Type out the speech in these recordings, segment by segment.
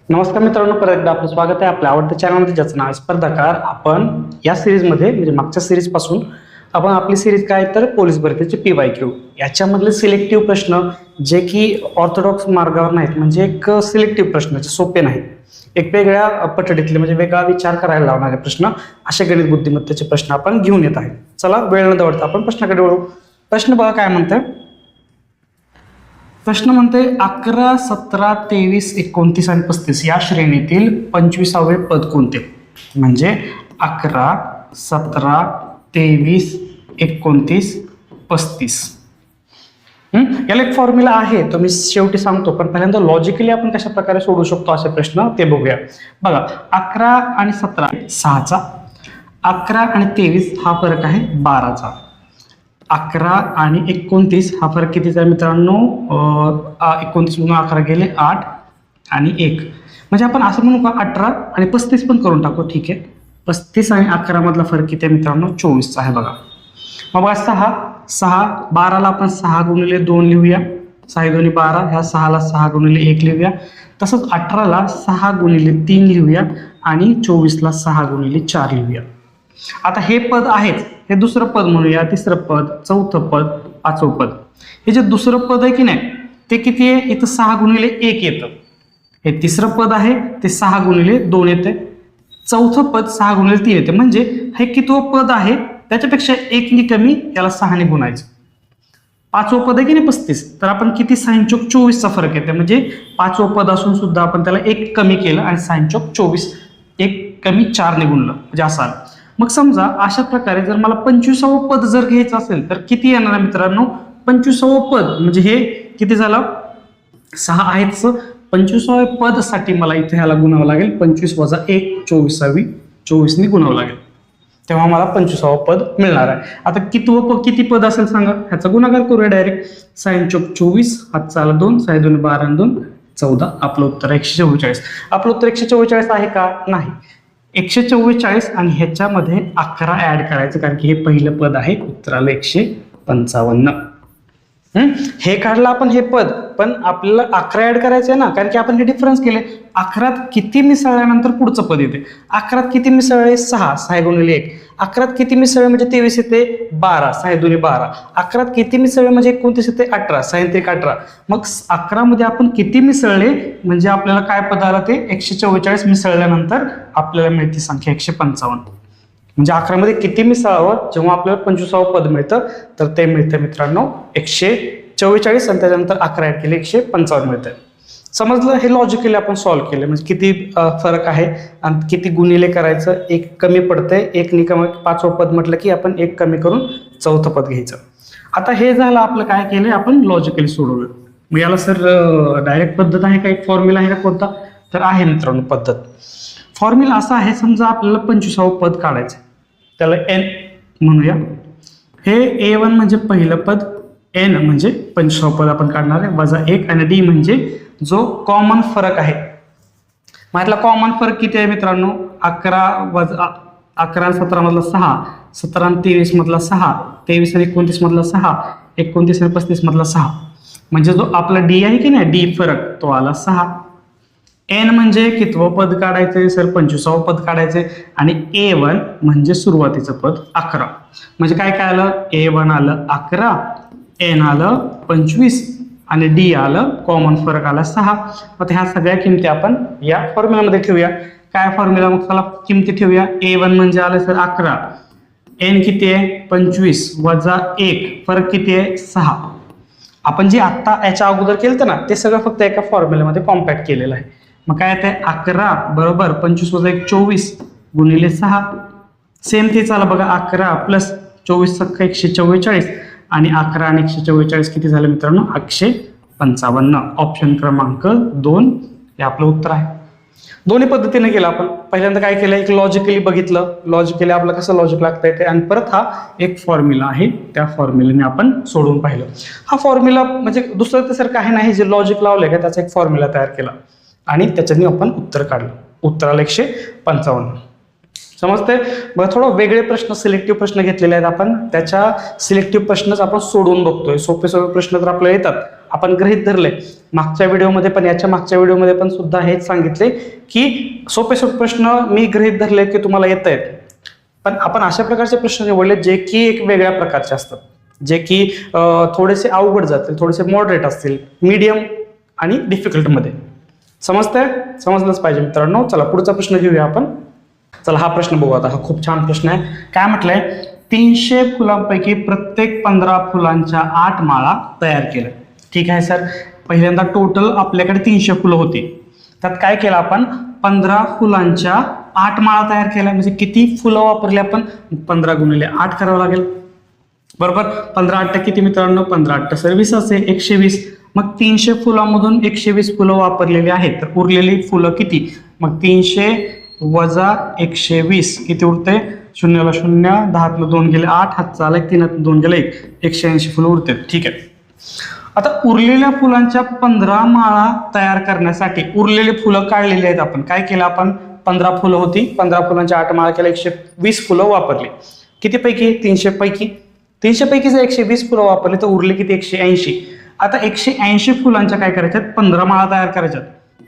नमस्कार मित्रांनो, परत एकदा आपलं स्वागत आहे आपल्या आवडत्या चॅनलमध्ये, ज्याचं नाव आहे स्पर्धाकार. आपण या सिरीजमध्ये म्हणजे मागच्या सिरीज पासून आपण आपली सिरीज काय तर पोलीस भरतीचे PYQ याच्यामधले सिलेक्टिव्ह प्रश्न जे की ऑर्थोडॉक्स मार्गावर नाहीत, म्हणजे एक सिलेक्टिव्ह प्रश्न जे सोपे नाहीत, एक वेगळ्या पद्धतीतले म्हणजे वेगळा विचार करायला लावणारे प्रश्न, असे गणित बुद्धिमत्तेचे प्रश्न आपण घेऊन येत आहे. चला वेळ न दवडता आपण प्रश्नाकडे वळू. प्रश्न बघा काय म्हणतोय. प्रश्न म्हणते 11, 17, 23, 29 आणि 35 या श्रेणीतील 25वे पद कोणते? म्हणजे 11, 17, 23, 29, 35. याला एक फॉर्म्युला आहे, तो मी शेवटी सांगतो, पण पहिल्यांदा लॉजिकली आपण कशा प्रकारे सोडवू शकतो असे प्रश्न ते बघूया. बघा 11 आणि 17 6चा, 11 आणि 23 हा फरक आहे 12चा, 11 आणि 29 हा फरक कितीचा आहे मित्रांनो? 29 म्हणून 11 गेले 8 आणि 1, म्हणजे आपण असं म्हणू का 18 आणि 35 पण करून टाकू. ठीक आहे, 35 आणि 11 मधला फरक किती आहे मित्रांनो? 24चा आहे. बघा मग बघा 6 12ला आपण 6 गुणिले 2 लिहूया, 6 2 12, ह्या 6ला 6 गुणिले 1 लिहूया, तसंच 18ला 6 गुणिले 3 लिहूया आणि 24ला 6 गुणिले 4 लिहूया. आता हे पद आहेच, हे दुसरं पद म्हणूया, तिसरं पद, चौथं पद, पाचवं पद. हे जे दुसरं पद आहे की नाही ते किती आहे? इथं 6 गुणिले 1 येतं. हे तिसरं पद आहे ते 6 गुणिले 2 येते, चौथं पद 6 गुणिले 3 येते, म्हणजे हे कितवं पद आहे त्याच्यापेक्षा 1 कमी, याला 6 गुणायचं. पाचवं पद आहे की नाही 35, तर आपण किती? 6 चोक 24चा फरक येते, म्हणजे पाचवं पद असून सुद्धा आपण त्याला 1 कमी केलं आणि 6 चोक 24, 1 कमी 4 गुणलं, म्हणजे असं आलं. मग समजा अशा प्रकारे जर मला 25वं पद जर घ्यायचं असेल तर किती येणार आहे मित्रांनो? 25वं पद म्हणजे हे किती झालं? 6 आहेच. 25व्या पद साठी मला इथे ह्याला गुणावं लागेल, 25 वजा 1 24वी, 24 ने गुणावं लागेल, तेव्हा मला 25वं पद मिळणार आहे. आता किती पद असेल सांगा? ह्याचा गुणाकार करूया डायरेक्ट. 6 चोक 24, हातचा आला 2, 6 2 12 आणि 2 14. आपलं उत्तर 144. आपलं उत्तर 144 आहे का? नाही. 144 आणि ह्याच्यामध्ये 11 ऍड करायचं, कारण की हे पहिलं पद आहे. उत्तर आलं 155. हे काढलं आपण हे पद, पण आपल्याला 11 ऍड करायचं आहे ना, कारण की आपण हे डिफरन्स केले. 11त किती मिसळल्यानंतर पुढचं पद येते? 11त किती मिसळले? 6, 6 गुणिले 1. 11त किती मिसळले म्हणजे 23 येते, 12, 6 2 12. 11त किती मिसळले म्हणजे 29 येते, 18, 6 3 18. मग 11 मध्ये आपण किती मिसळले म्हणजे आपल्याला काय पद आलं? ते 144 मिसळल्यानंतर आपल्याला मिळते संख्या 155. म्हणजे 11 मध्ये किती मिसळावं जेव्हा आपल्याला 25वं पद मिळतं, तर ते मिळतं मित्रांनो 144, आणि त्याच्यानंतर 11 ऍड केले 155 मिळतं. समजलं? हे लॉजिकली आपण सॉल्व्ह केलं, म्हणजे किती फरक आहे आणि किती गुणिले करायचं. 1 कमी पडतंय, 1 नि कमी, 5वं पद म्हटलं की आपण 1 कमी करून चौथं पद घ्यायचं. आता हे झालं आपलं, काय केलंय आपण? लॉजिकली सोडवलं. मग याला सर डायरेक्ट पद्धत आहे का, एक फॉर्म्युला आहे का कोणता? तर आहे मित्रांनो पद्धत. फॉर्म्युला असा आहे, समजा आपल्याला 25वं पद काढायचं, त्याला n म्हणूया. हे A1 म्हणजे पहिलं पद, n म्हणजे 25वं पद आपण काढणार आहे, वजा 1, आणि d म्हणजे जो कॉमन फरक आहे. माझ्यातला कॉमन फरक किती आहे मित्रांनो? 11 आणि 17 मधला 6, 17 आणि 23 मधला 6, 23 आणि 29 मधला 6, 29 आणि 35 मधला 6, म्हणजे जो आपला d आहे की नाही, d फरक, तो आला 6. n म्हणजे कितवं पद काढायचंय सर? 25वं पद काढायचंय. आणि A1 म्हणजे सुरुवातीचं पद 11, म्हणजे काय काय आलं? A1 आलं 11, n आलं 25 आणि d आलं, कॉमन फरक आला 6. आता ह्या सगळ्या किमती आपण या फॉर्म्युलामध्ये ठेवूया. काय फॉर्म्युला? मग चला किमती ठेवूया. A1 म्हणजे आलं सर 11, n किती आहे? 25 वजा 1, फरक किती आहे? 6. आपण जे आता याच्या अगोदर केलं ना, ते सगळं फक्त एका फॉर्म्युलामध्ये कॉम्पॅक्ट केलेलं आहे. मग काय येते? 11 बरोबर 25 वजा 1 24 गुणिले 6. सेम तेच आलं बघा, 11 प्लस 24 144, आणि 11 आणि 144 किती झालं मित्रांनो? 155. ऑप्शन क्रमांक 2 हे आपलं उत्तर आहे. दोन्ही पद्धतीने केलं आपण. पहिल्यांदा काय केलं? एक लॉजिकली बघितलं, लॉजिकली आपलं कसं लॉजिक लागतं येते, आणि परत हा एक फॉर्म्युला आहे, त्या फॉर्म्युलाने आपण सोडवून पाहिलं. हा फॉर्म्युला म्हणजे दुसरं तर काही नाही, जे लॉजिक लावलंय का त्याचा एक फॉर्म्युला तयार केला आणि त्याच्याने आपण उत्तर काढलं. उत्तराला 155. समजते? बघा, थोडं वेगळे प्रश्न, सिलेक्टिव्ह प्रश्न घेतलेले आहेत आपण, त्याच्या सिलेक्टिव्ह प्रश्नच आपण सोडवून बघतोय. सोपे प्रश्न तर आपल्याला येतात, आपण गृहीत धरले मागच्या व्हिडिओमध्ये पण, याच्या मागच्या व्हिडिओमध्ये पण सुद्धा हेच सांगितले की सोपे सोपे प्रश्न मी गृहीत धरले की तुम्हाला येत आहेत, पण आपण अशा प्रकारचे प्रश्न निवडले जे की एक वेगळ्या प्रकारचे असतात, जे की थोडेसे अवघड जातील, थोडेसे मॉडरेट असतील, मीडियम आणि डिफिकल्ट मध्ये. समजतंय? समजलंच पाहिजे मित्रांनो. चला पुढचा प्रश्न घेऊया आपण. चला हा प्रश्न बघू आता. हा खूप छान प्रश्न आहे. काय म्हटलंय? 300 फुलांपैकी प्रत्येक 15 फुलांच्या 8 माळा तयार केल्या. ठीक आहे सर. पहिल्यांदा टोटल आपल्याकडे 300 फुलं होती, त्यात काय केलं आपण? 15 फुलांच्या 8 माळा तयार केल्या. म्हणजे किती फुलं वापरली आपण? 15 गुणिले 8 करावं लागेल. बरोबर. 15 8 किती मित्रांनो? 15 8 सर 20 असेल, 120. मग 300 फुलांमधून 120 फुलं वापरलेली आहेत, तर उरलेली फुलं किती? मग 300 वजा 120 किती उरते? 0 ला 0, 10 2 गेले 8, हातचा आला 3 2 गेले 1, 180 फुलं उरते. ठीक आहे. आता उरलेल्या फुलांच्या 15 माळा तयार करण्यासाठी उरलेली फुलं काढलेली आहेत आपण. काय केलं आपण? 15 फुलं होती, 15 फुलांच्या 8 माळा केल्या, 120 फुलं वापरली. किती पैकी? 300 पैकी. 300 पैकी जर 120 फुलं वापरली तर उरले किती? 180. आता 180 फुलांच्या काय करायच्यात? 15 माळा तयार करायच्यात.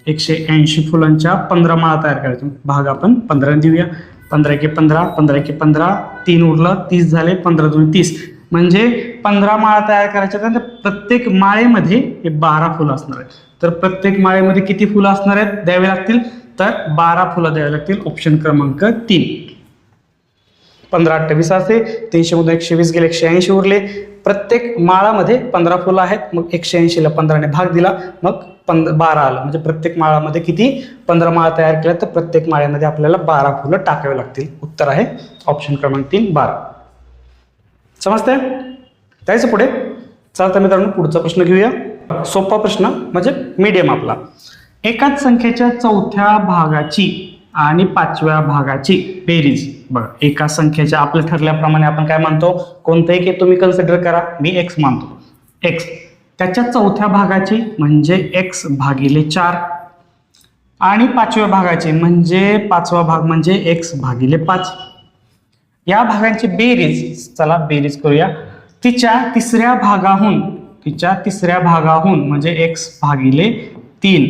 180 फुलांच्या 15 माळा तयार करायच्या. भाग आपण 15 देऊया. 15 × 15, 15 × 15, 3 उरलं, 30 झाले, 15 2 30. म्हणजे 15 माळा तयार करायच्या. तर प्रत्येक माळेमध्ये हे 12 फुलं असणार आहेत. तर प्रत्येक माळेमध्ये किती फुलं असणार आहेत? द्यावे लागतील. तर 12 फुलं द्यावी लागतील. ऑप्शन क्रमांक 3. 15 8 20 असे, 300 मधून 120 गेले, 180 उरले. प्रत्येक माळामध्ये 15 फुलं आहेत. मग 180 ला 15 ने भाग दिला, मग 12 आलं. म्हणजे प्रत्येक माळामध्ये किती? 15 माळा तयार केल्या, तर प्रत्येक माळ्यामध्ये आपल्याला 12 फुलं टाकावे लागतील. उत्तर आहे ऑप्शन क्रमांक 3 12. समजतंय? जायचं पुढे. चालतं मित्रांनो, पुढचा प्रश्न घेऊया. सोपा प्रश्न म्हणजे मीडियम आपला. एकाच संख्येच्या 4थ्या भागाची आणि 5व्या भागाची बेरीज. बघा, एका संख्येच्या आपल्या ठरल्याप्रमाणे आपण काय मानतो? कोणतंही की तुम्ही कन्सिडर करा, मी x मानतो. x त्याच्या 4थ्या भागाची म्हणजे x भागिले 4 आणि 5व्या भागाची म्हणजे 5वा भाग म्हणजे x भागिले 5. या भागांची बेरीज, चला बेरीज करूया. तिच्या तिसऱ्या भागाहून म्हणजे x भागिले 3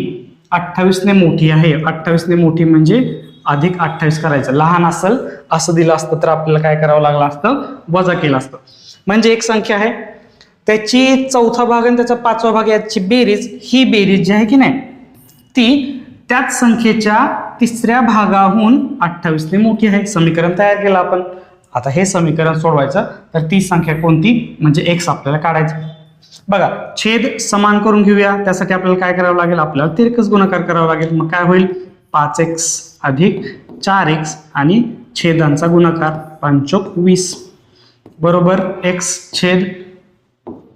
28 ने मोठी आहे. 28 ने मोठी म्हणजे अधिक 28 करायचं. लहान असेल असं दिलं असतं तर आपल्याला काय करावं लागलं असतं? वजा केलं असतं. म्हणजे एक संख्या आहे, त्याची 4था भाग आणि त्याचा 5वा भाग याची बेरीज, ही बेरीज जी आहे की नाही ती त्याच संख्येच्या तिसऱ्या भागाहून 28 ने मोठी आहे. समीकरण तयार केलं आपण. आता हे समीकरण सोडवायचं तर ती संख्या कोणती? म्हणजे x आपल्याला काढायचं. बघा, छेद समान करून घेऊया. त्यासाठी आपल्याला काय करावं लागेल? आपल्याला तिरकस गुणाकार करावा लागेल. मग काय होईल? 5x अधिक 4x आणि छेदांचा गुणाकार 5 20 बरोबर x छेद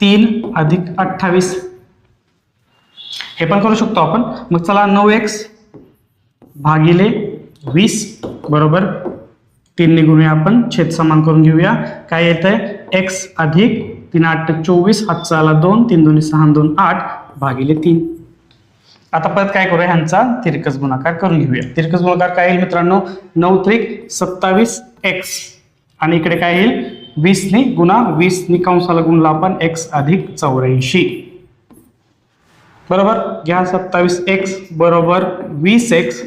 3 अधिक 28. हे पण करू शकतो आपण. मग चला 9x भागिले 20 बरोबर 3 ने गुणूया आपण. छेद समान करून घेऊया. काय येत आहे? x अधिक 3 8 24, हातचा आला 2, 3 2 6 2 8 भागिले 3. आता परत काय करूया? ह्यांचा तिरकस गुणाकार करून घेऊया. तिरकस गुणाकार काय येईल मित्रांनो? 9 त्रिक 27x आणि इकडे काय येईल? 20 ने गुणा 20 ने कंसाला गुणला आपण x अधिक 84 बरोबर. घ्या 27x बरोबर 20x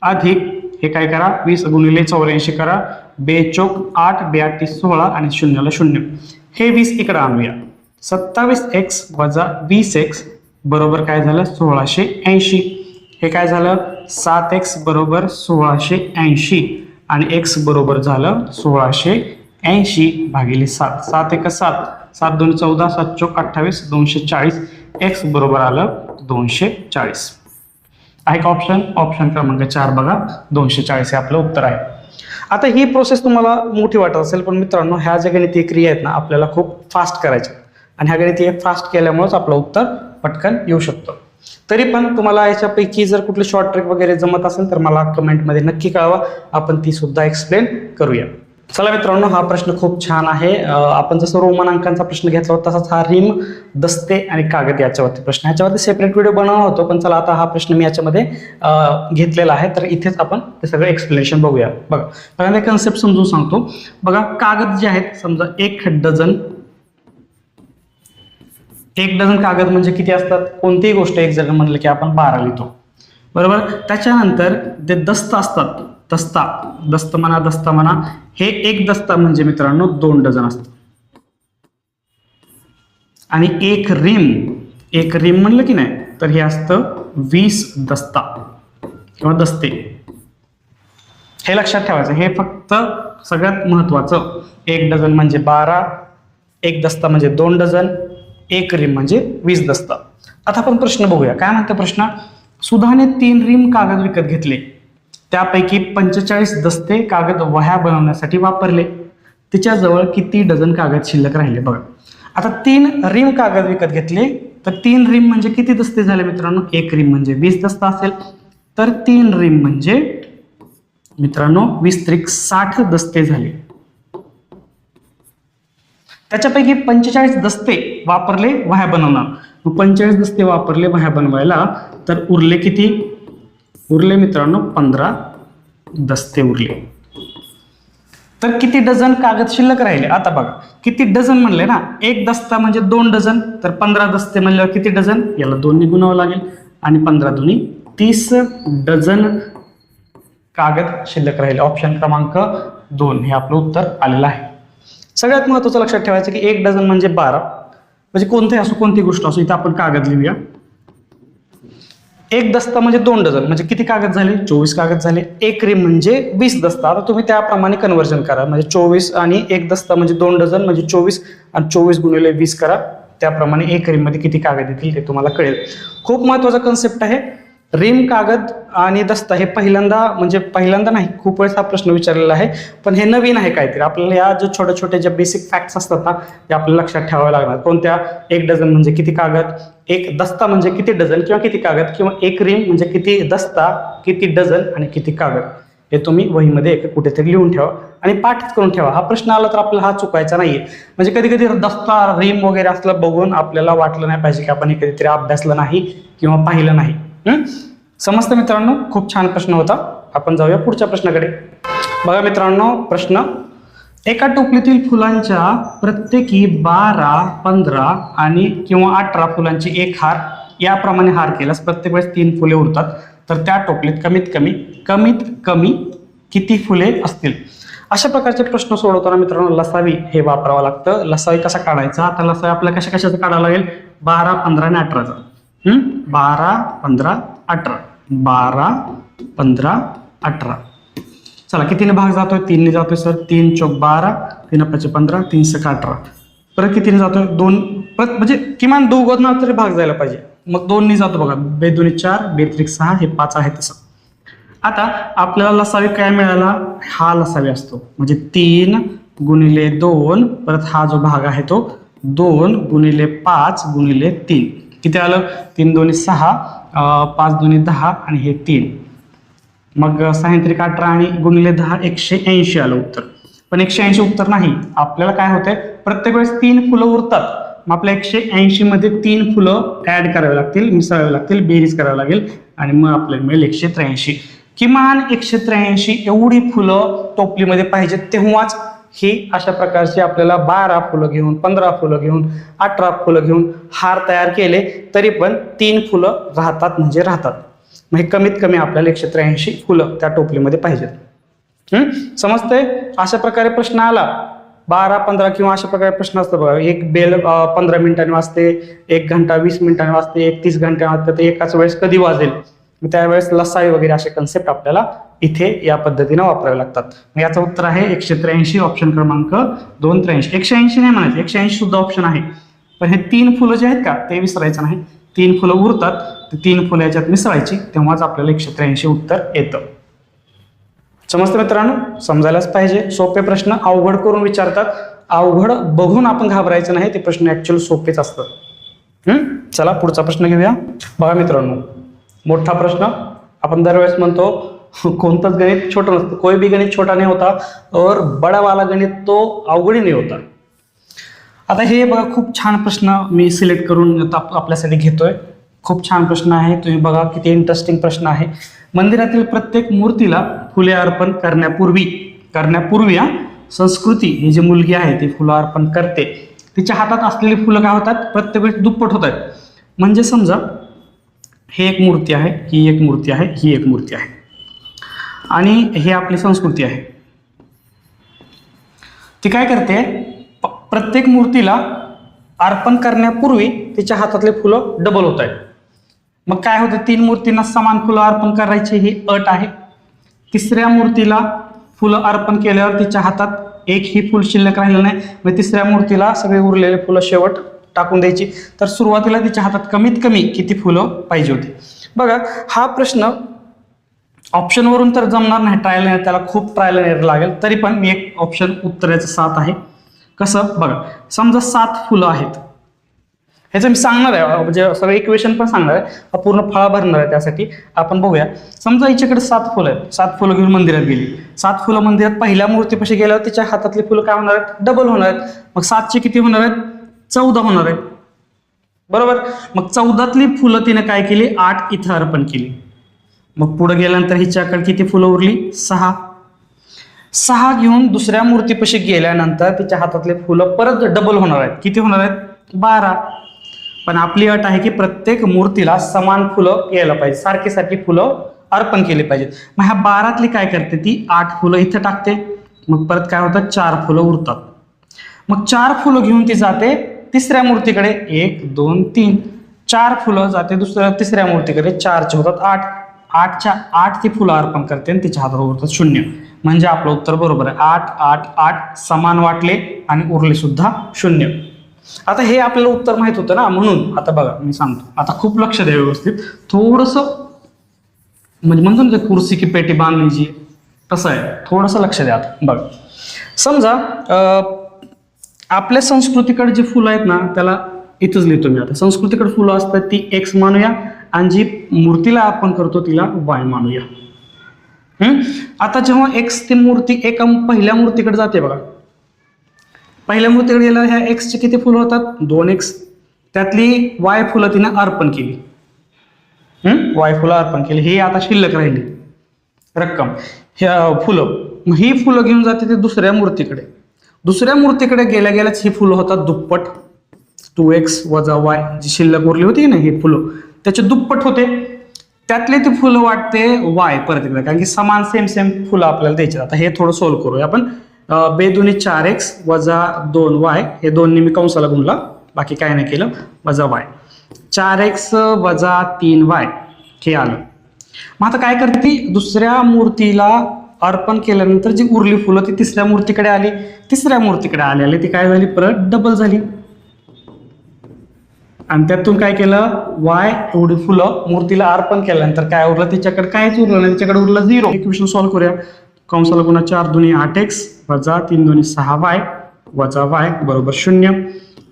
अधिक हे काय करा? 20 गुणिले 84 करा. 2 चोक 8, 2 8 16 आणि 0 ला 0. हे 20 इकडे आणूया. 27x वजा 20x बरोबर काय झालं? 1680. हे काय झालं? 7x बरोबर 1680 आणि x बरोबर झालं 1680 भागिले 7. 7 1 7, 7 2 14, 7 चोक 28, 240. x बरोबर आलं 240. आहे का ऑप्शन? ऑप्शन क्रमांक 4 बघा, 240 हे आपलं उत्तर आहे. आता ही प्रोसेस तुम्हाला मोठी वाटत असेल, पण मित्रांनो ह्या ज्या गणितीय क्रिया आहेत ना आपल्याला खूप फास्ट करायच्या, आणि ह्या गणितीय फास्ट केल्यामुळेच आपलं उत्तर पटकन येऊ शकतं. तरी पण तुम्हाला याच्यापैकी जर कुठली शॉर्ट ट्रिक वगैरे जमत असेल तर मला कमेंटमध्ये नक्की कळवा, आपण ती सुद्धा एक्सप्लेन करूया. चला मित्रांनो, हा प्रश्न खूप छान आहे. आपण जसं रोमन अंकांचा प्रश्न घेतला होता तसाच हा रिम, दस्ते आणि कागद याच्यावरती प्रश्न, ह्याच्यावरती सेपरेट व्हिडिओ बनवला होतो, पण चला आता हा प्रश्न मी याच्यामध्ये घेतलेला आहे, तर इथेच आपण ते सगळं एक्सप्लेनेशन बघूया. बघा, पहिल्यांदा कन्सेप्ट समजून सांगतो. बघा, कागद जे आहेत समजा 1 डझन एक डझन कागद म्हणजे किती असतात? कोणतीही गोष्ट एक डझन म्हणलं की आपण 12 लिहितो, बरोबर. त्याच्यानंतर ते दस्त असतात, दस्त म्हणा, हे एक दस्ता म्हणजे मित्रांनो 2 डझन असतं. आणि एक रिम म्हणलं की नाही तर हे असतं 20 दस्ता किंवा दस्ते. हे लक्षात ठेवायचं, हे फक्त सगळ्यात महत्वाचं. एक डझन म्हणजे 12, एक दस्ता म्हणजे 2 डझन, एक रिम म्हणजे 20 दस्ता. आता आपण प्रश्न बघूया, काय म्हणतो प्रश्न. सुधाने 3 रिम कागद विकत घेतले, त्यापैकी 45 दस्ते कागद वह्या बनवण्यासाठी वापरले, तिच्याजवळ किती डझन कागद शिल्लक राहिले? बघा, आता 3 रिम कागद विकत घेतले तर 3 रिम म्हणजे किती दस्ते झाले मित्रांनो? एक रिम म्हणजे 20 दस्ता असेल, तर 3 रिम म्हणजे मित्रांनो 20 त्रिक 60 दस्ते झाले. त्याच्यापैकी 45 दस्ते वापरले वह्या बनवणार, 45 दस्ते वापरले वह्या बनवायला, तर उरले किती? उरले मित्रांनो 15 दस्ते उरले. तर किती डझन कागद शिल्लक राहिले? आता बघा, किती डझन म्हणले ना, एक दस्ता म्हणजे 2 डझन, तर 15 दस्ते म्हणल्यावर किती डझन? याला 2 ने गुणावं लागेल, आणि 15 दुनी 30 डझन कागद शिल्लक राहिले. ऑप्शन क्रमांक 2 हे आपलं उत्तर आलेलं आहे. सगळ्यात महत्त्वाचं लक्षात ठेवायचं की एक डझन म्हणजे 12, म्हणजे कोणतेही असो, कोणती गोष्ट असो, इथं आपण कागद लिहूया. एक दस्ता म्हणजे 2 डझन म्हणजे किती कागद झाले? 24 कागद झाले. एक रिम म्हणजे 20 दस्ता. आता तुम्ही त्याप्रमाणे कन्व्हर्जन करा, म्हणजे 24 आणि एक दस्ता म्हणजे 2 डझन म्हणजे 24, आणि 24 गुणिले 20 करा, त्याप्रमाणे एक रिम मध्ये किती कागद येतील ते तुम्हाला कळेल. खूप महत्वाचा कन्सेप्ट आहे. रिम कागद आणि दस्ता हे पहिल्यांदा नाही, खूप वेळेस हा प्रश्न विचारलेला आहे, पण हे नवीन आहे काहीतरी. आपल्याला या जो छोट्या ज्या बेसिक फॅक्ट्स असतात ना, ते आपल्याला लक्षात ठेवावे लागणार. कोणत्या? एक डझन म्हणजे किती कागद, एक दस्ता म्हणजे किती डझन किंवा किती कागद, किंवा एक रिम म्हणजे किती दस्ता, किती डझन आणि किती कागद. हे तुम्ही वहीमध्ये कुठेतरी लिहून ठेवा आणि पाठच करून ठेवा. हा प्रश्न आला तर आपल्याला हा चुकायचा नाहीये. म्हणजे कधी कधी दस्ता, रिम वगैरे असलं बघून आपल्याला वाटलं नाही पाहिजे की आपण हे कधीतरी अभ्यासलं नाही किंवा पाहिलं नाही. समजतं मित्रांनो? खूप छान प्रश्न होता. आपण जाऊया पुढच्या प्रश्नाकडे. बघा मित्रांनो, प्रश्न. एका टोपलीतील फुलांच्या प्रत्येकी 12, 15 आणि किंवा 18 फुलांची एक हार याप्रमाणे हार केल्यास प्रत्येक वेळेस 3 फुले उरतात, तर त्या टोपलीत कमीत कमी किती फुले असतील? अशा प्रकारचे प्रश्न सोडवताना मित्रांनो लसावी हे वापरावं लागतं. लसावी कसा काढायचा? आता लसावी आपल्याला कशाचा काढावा लागेल? 12, 15 आणि 18चा. 12, 15, 18. 12, 15, 18. चला, कितीने भाग जातोय? 3 ने जातोय सर. 3 चौक 12, 3 5 15, 3 6 18. परत कितीने जातोय? 2. म्हणजे किमान 2 तरी भाग जायला पाहिजे. मग 2 ने जातो बघा. 2 2 4, 2 3 6, हे 5 आहे तसं. आता आपल्याला लसावी काय मिळाला? हा लसावी असतो, म्हणजे 3 गुणिले 2, परत हा जो भाग आहे तो 2 गुणिले 5 गुणिले 3. किती आलं? 3 2 6, 5 2 10 आणि हे 3. मग 6 3 18 आणि गुणिले 10 180 आलं उत्तर. पण 180 उत्तर नाही. आपल्याला काय होतंय? प्रत्येक वेळेस 3 फुलं उरतात. मग आपल्या 180 मध्ये 3 फुलं ऍड करावे लागतील, मिसळावे लागतील, बेरीज करावी लागेल, आणि मग आपल्याला मिळेल 183. किमान 183 एवढी फुलं टोपलीमध्ये पाहिजेत, तेव्हाच ही अशा प्रकारची आपल्याला 12 फुलं घेऊन, 15 फुलं घेऊन, 18 फुलं घेऊन हार तयार केले तरी पण 3 फुलं राहतात म्हणजे राहतात. म्हणजे कमीत कमी आपल्याला 183 फुलं त्या टोपलीमध्ये पाहिजेत. समजतंय? अशा प्रकारे प्रश्न आला 12, 15 किंवा अशा प्रकारे प्रश्न असतो बघा. एक बेल 15 मिनिटांनी वाजते, 1 घंटा 20 मिनिटांनी वाजते, 30 घंटे वाजते, तर एकाच वेळेस कधी वाजेल? त्यावेळेस लसावी वगैरे असे कन्सेप्ट आपल्याला इथे या पद्धतीने वापरावे लागतात. याचं उत्तर आहे 183. ऑप्शन क्रमांक 2. 83. 180 नाही म्हणायचं, 180 सुद्धा ऑप्शन आहे, पण हे 3 फुलं जे आहेत का ते विसरायचं नाही. 3 फुलं उरतात, ते 3 फुलं याच्यात मिसळायची, तेव्हाच आपल्याला 183 उत्तर येतं. समजतं मित्रांनो? समजायलाच पाहिजे. सोपे प्रश्न अवघड करून विचारतात, अवघड बघून आपण घाबरायचं नाही, ते प्रश्न ऍक्च्युअल सोपेच असतात. चला पुढचा प्रश्न घेऊया. बघा मित्रांनो, मोठा प्रश्न. आपण दरवेळेस म्हणतो कोणतंच गणित छोटं नसतं, कोई भी गणित छोटा नहीं होता और बड़ा वाला गणित तो अवघड नहीं होता. आता हे बघा, खूप छान प्रश्न मी सिलेक्ट करून आपल्यासाठी घेतोय. खूप छान प्रश्न आहे, तुम्ही बघा किती इंटरेस्टिंग प्रश्न आहे. मंदिरातील प्रत्येक मूर्तीला फुले अर्पण करण्यापूर्वी संस्कृती ही जी मुलगी आहे ती फुलं अर्पण करते, तिच्या हातात असलेली फुलं काय होतात, प्रत्येक वेळेस दुप्पट होत आहेत. म्हणजे समजा हे एक मूर्ती आहे, ही एक मूर्ती आहे, ही एक मूर्ती आहे आणि हे आपली संस्कृती आहे. ती काय करते, प्रत्येक मूर्तीला अर्पण करण्यापूर्वी तिच्या हातातले फुलं डबल होत आहेत. मग काय होतं, 3 मूर्तींना समान फुलं अर्पण करायची ही अट आहे. तिसऱ्या मूर्तीला फुलं अर्पण केल्यावर तिच्या हातात एकही फुल शिल्लक राहिलं नाही, मग तिसऱ्या मूर्तीला सगळे उरलेले फुलं शेवट टाकून द्यायची. तर सुरुवातीला तिच्या हातात कमीत कमी किती फुलं पाहिजे होती. बघा हा प्रश्न ऑप्शनवरून तर जमणार नाही, ट्रायल एरर, त्याला खूप ट्रायल एरर लागेल. तरी पण मी एक ऑप्शन उत्तराचं 7 आहे. कसं बघा, समजा 7 फुलं आहेत, ह्याचं मी सांगणार आहे, म्हणजे सगळं इक्वेशन पण सांगणार आहे, हा पूर्ण फळा भरणार आहे. त्यासाठी आपण बघूया. समजा हिच्याकडे 7 फुलं आहेत, 7 फुलं घेऊन मंदिरात गेली. 7 फुलं मंदिरात पहिल्या मूर्तीपाशी गेल्यावर तिच्या हातातली फुलं काय होणार आहेत, डबल होणार आहेत. मग 7चे किती होणार आहेत, 14 होणार आहेत, बरोबर. मग 14तली फुलं तिने काय केली, 8 इथं अर्पण केली. मग पुढे गेल्यानंतर हिच्याकडे किती फुलं उरली, 6 घेऊन दुसऱ्या मूर्तीपाशी गेल्यानंतर तिच्या हातातले फुलं परत डबल होणार आहेत. किती होणार आहेत, 12. पण आपली अट आहे की प्रत्येक मूर्तीला समान फुलं यायला पाहिजे, सारखी सारखी फुलं अर्पण केली पाहिजेत. मग ह्या 12तली काय करते, ती 8 फुलं इथं टाकते. मग परत काय होतं, 4 फुलं उरतात. मग 4 फुलं घेऊन ती जाते तिसऱ्या मूर्तीकडे, 1 2 3, 4 फुलं जाते तिसऱ्या मूर्तीकडे, 4चे होतात 8. 8च्या 8 ती फुलं अर्पण करते आणि तिच्या हातात उरतात 0. म्हणजे आपलं उत्तर बरोबर आहे. 8 8 8 समान वाटले आणि उरले सुद्धा 0. आता हे आपल्याला उत्तर माहित होतं ना, म्हणून आता बघा मी सांगतो, आता खूप लक्ष द्या व्यवस्थित. थोडंसं म्हणजे म्हणतो ना कुर्सी की पेटी बांधली जी, तसं आहे, थोडंसं लक्ष द्या. बघा समजा आपल्या संस्कृतीकडे जी फुलं आहेत ना, त्याला इथंच लिहितो मी. आता संस्कृतीकडे फुलं असतात ती X मानूया आणि जी मूर्तीला आपण करतो तिला Y मानूया. आता जेव्हा X ती मूर्ती एका पहिल्या मूर्तीकडे जाते बघा, पहिल्या मूर्तीकडे गेल्यावर ह्या Xचे किती फुलं होतात, 2X. त्यातली Y फुलं तिने अर्पण केली, Y फुलं अर्पण केली, ही आता शिल्लक राहिली रक्कम, ह्या फुलं. ही फुलं घेऊन जाते ते दुसऱ्या मूर्तीकडे. दुसऱ्या मूर्तीकडे गेल्या गेल्याच ही फुलं होतात दुप्पट, 2X वजा Y, जी शिल्लक उरली होती ना ही फुलं, त्याचे दुप्पट होते. त्यातले ते फुलं वाटते Y परत एकदा, कारण की समान सेम फुलं आपल्याला द्यायचे. आता हे थोडं सोल्व करूया आपण. 2 × 4X वजा 2Y, हे 2 मी कंसाला गुणला, बाकी काय नाही केलं, वजा Y. 4X वजा 3Y हे आलं. मग आता काय करते ती, दुसऱ्या मूर्तीला अर्पण केल्यानंतर जी उरली फुलं ती तिसऱ्या मूर्तीकडे आली. तिसऱ्या मूर्तीकडे आली ती काय झाली, परत डबल झाली. आणि त्यातून काय केलं, Y एवढी फुलं मूर्तीला अर्पण केल्यानंतर काय उरलं, तिच्याकडे काहीच उरलं नाही, तिच्याकडे उरलं 0. इक्वेशन सॉल्व्ह करूया. कंसाला गुणा 4 2 8X वजा 3 2 6Y वजा Y बरोबर 0.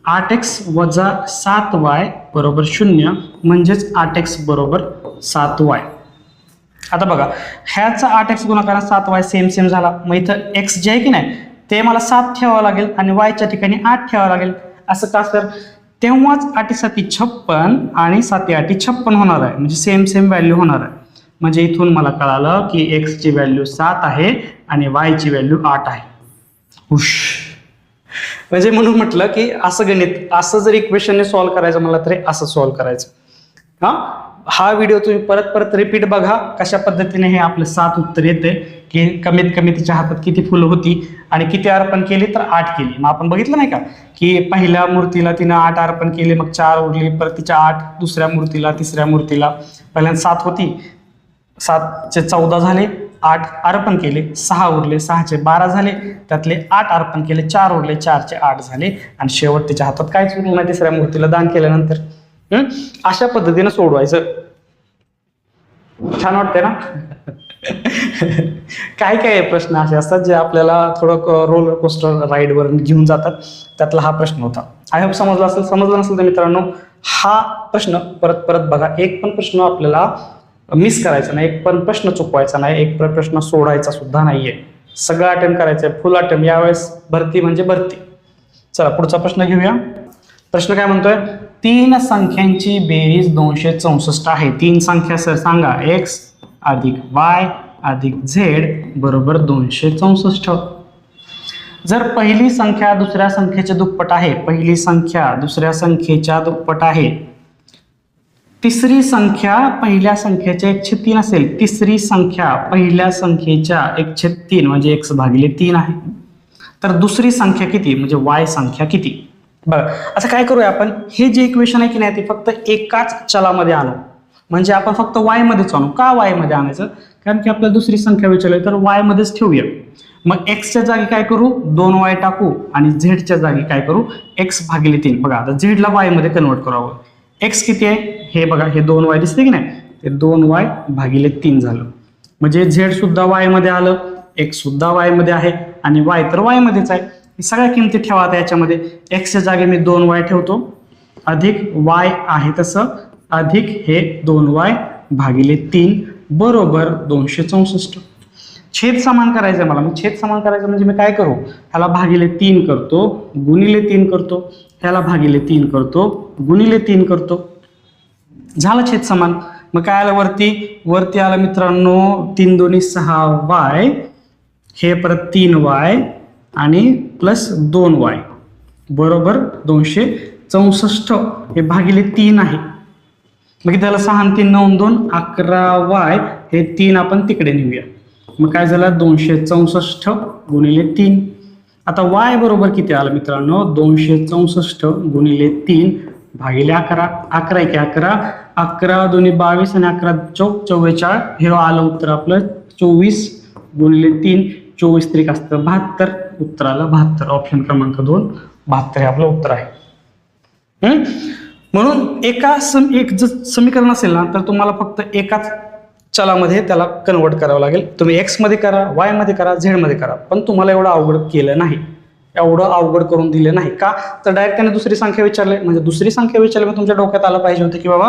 8X वजा 7Y बरोबर 0, म्हणजेच 8X बरोबर 7Y. आता बघा ह्याचा 8X गुणाकार 7Y सेम झाला. मग इथं X जे आहे की नाही ते मला 7 ठेवावं लागेल आणि Yच्या ठिकाणी 8 ठेवावं लागेल. असं का सर, तेव्हाच 8 7 56 आणि 7 8 56 होणार आहे, म्हणजे सेम व्हॅल्यू होणार आहे. म्हणजे इथून मला कळालं की X ची व्हॅल्यू 7 आहे आणि Y ची व्हॅल्यू 8 आहे. हुश. म्हणजे म्हणून म्हटलं की असं गणित, असं जर इक्वेशनने सॉल्व्ह करायचं मला तरी असं सॉल्व्ह करायचं. हा व्हिडिओ तुम्ही परत रिपीट बघा, कशा पद्धतीने हे आपलं 7 उत्तर येते, की कमीत कमी तिच्या हातात किती फुलं होती आणि किती अर्पण केली, तर 8 केली. मग आपण बघितलं नाही का की पहिल्या मूर्तीला तिनं 8 अर्पण केली, मग 4 उरली, परत तिच्या 8 दुसऱ्या मूर्तीला, तिसऱ्या मूर्तीला. पहिल्यांदा 7 होती, 7चे 14 झाले, 8 अर्पण केले, 6 उरले, 6चे 12 झाले, त्यातले 8 अर्पण केले, 4 उरले, 4चे 8 झाले आणि शेवट तिच्या हातात काहीच उरलं नाही तिसऱ्या मूर्तीला दान केल्यानंतर. अशा पद्धतीने सोडवायचं. छान वाटतंय ना. काय प्रश्न असे असतात जे आपल्याला थोडं रोलर कोस्टर राईडवर घेऊन जातात, त्यातला हा प्रश्न होता. आय होप समजला असेल. समजलं नसेल तर मित्रांनो हा प्रश्न परत बघा. एक पण प्रश्न आपल्याला मिस करायचा नाही, एक पण प्रश्न चुकवायचा नाही, एक पण प्रश्न सोडायचा सुद्धा नाहीये. सगळं अटेम्प्ट करायचंय, फुल अटेम्प्ट. यावेळेस भरती म्हणजे भरती. चला पुढचा प्रश्न घेऊया. प्रश्न काय म्हणतोय, 3 संख्यांची बेरीज 264 आहे. 3 संख्या सर सांगा. X अधिक Y अधिक Z बरोबर 264. जर पहिली संख्या दुसऱ्या संख्येच्या दुप्पट आहे, पहिली संख्या दुसऱ्या संख्येच्या दुप्पट आहे, तिसरी संख्या पहिल्या संख्येच्या 1/3 असेल, तिसरी संख्या पहिल्या संख्येच्या 1/3 म्हणजे x/3 आहे, तर दुसरी संख्या किती म्हणजे y संख्या किती. बघा असं काय करूया आपण, हे जे इक्वेशन आहे की नाही ते फक्त एकाच चलामध्ये आणू, म्हणजे आपण फक्त y मध्येच आणू. का y मध्ये आणायचं, कारण की आपल्याला दुसरी संख्या विचारली तर y मध्येच ठेवूया. मग x च्या जागी काय करू 2y टाकू आणि z च्या जागी काय करू x/3. बघा आता z ला y मध्ये कन्वर्ट करावं. x किती आहे हे बघा, हे 2y दिसते की नाही, ते 2y/3 झालं. म्हणजे z सुद्धा y मध्ये आलं, x सुद्धा y मध्ये आहे आणि y तर y मध्येच आहे. सगळ्या किमती ठेवा आता याच्यामध्ये. x च्या जागी मी 2y ठेवतो अधिक y आहे तसं अधिक हे 2y/3 बरोबर 264. छेद समान करायचं मला. मग छेद समान करायचं म्हणजे मी काय करू, ह्याला भागिले 3 करतो, गुणिले 3 करतो, ह्याला भागिले 3 करतो, गुणिले 3 करतो, झालं छेद समान. मग काय आलं वरती आलं मित्रांनो 3 2 6y, हे परत 3y आणि प्लस 2y बरोबर 264. हे भागिले 3 आहे. मग त्याला 6 आणि 3 9 2 11y, हे 3 आपण तिकडे नेऊया. मग काय झालं 264 गुणिले 3. आता y बरोबर किती आलं मित्रांनो 264 गुणिले 3 भागिले 11. 11 की 11, 11 2 22 आणि 11 चौक 44. हे आलं उत्तर आपलं 24 गुणिले 3, 24 त्रिक असतं 72. उत्तराला 72, ऑप्शन क्रमांक 2 72 हे आपलं उत्तर आहे. म्हणून एक जर समीकरण असेल ना तर तुम्हाला फक्त एकाच चलामध्ये त्याला कन्वर्ट करावं लागेल. तुम्ही x मध्ये करा, y मध्ये करा, z मध्ये करा, पण तुम्हाला एवढं अवघड केलं नाही, एवढं अवघड करून दिलं नाही. का तर डायरेक्ट त्याने दुसरी संख्या विचारली, म्हणजे दुसरी संख्या विचारली मग तुमच्या डोक्यात आलं पाहिजे होतं की बाबा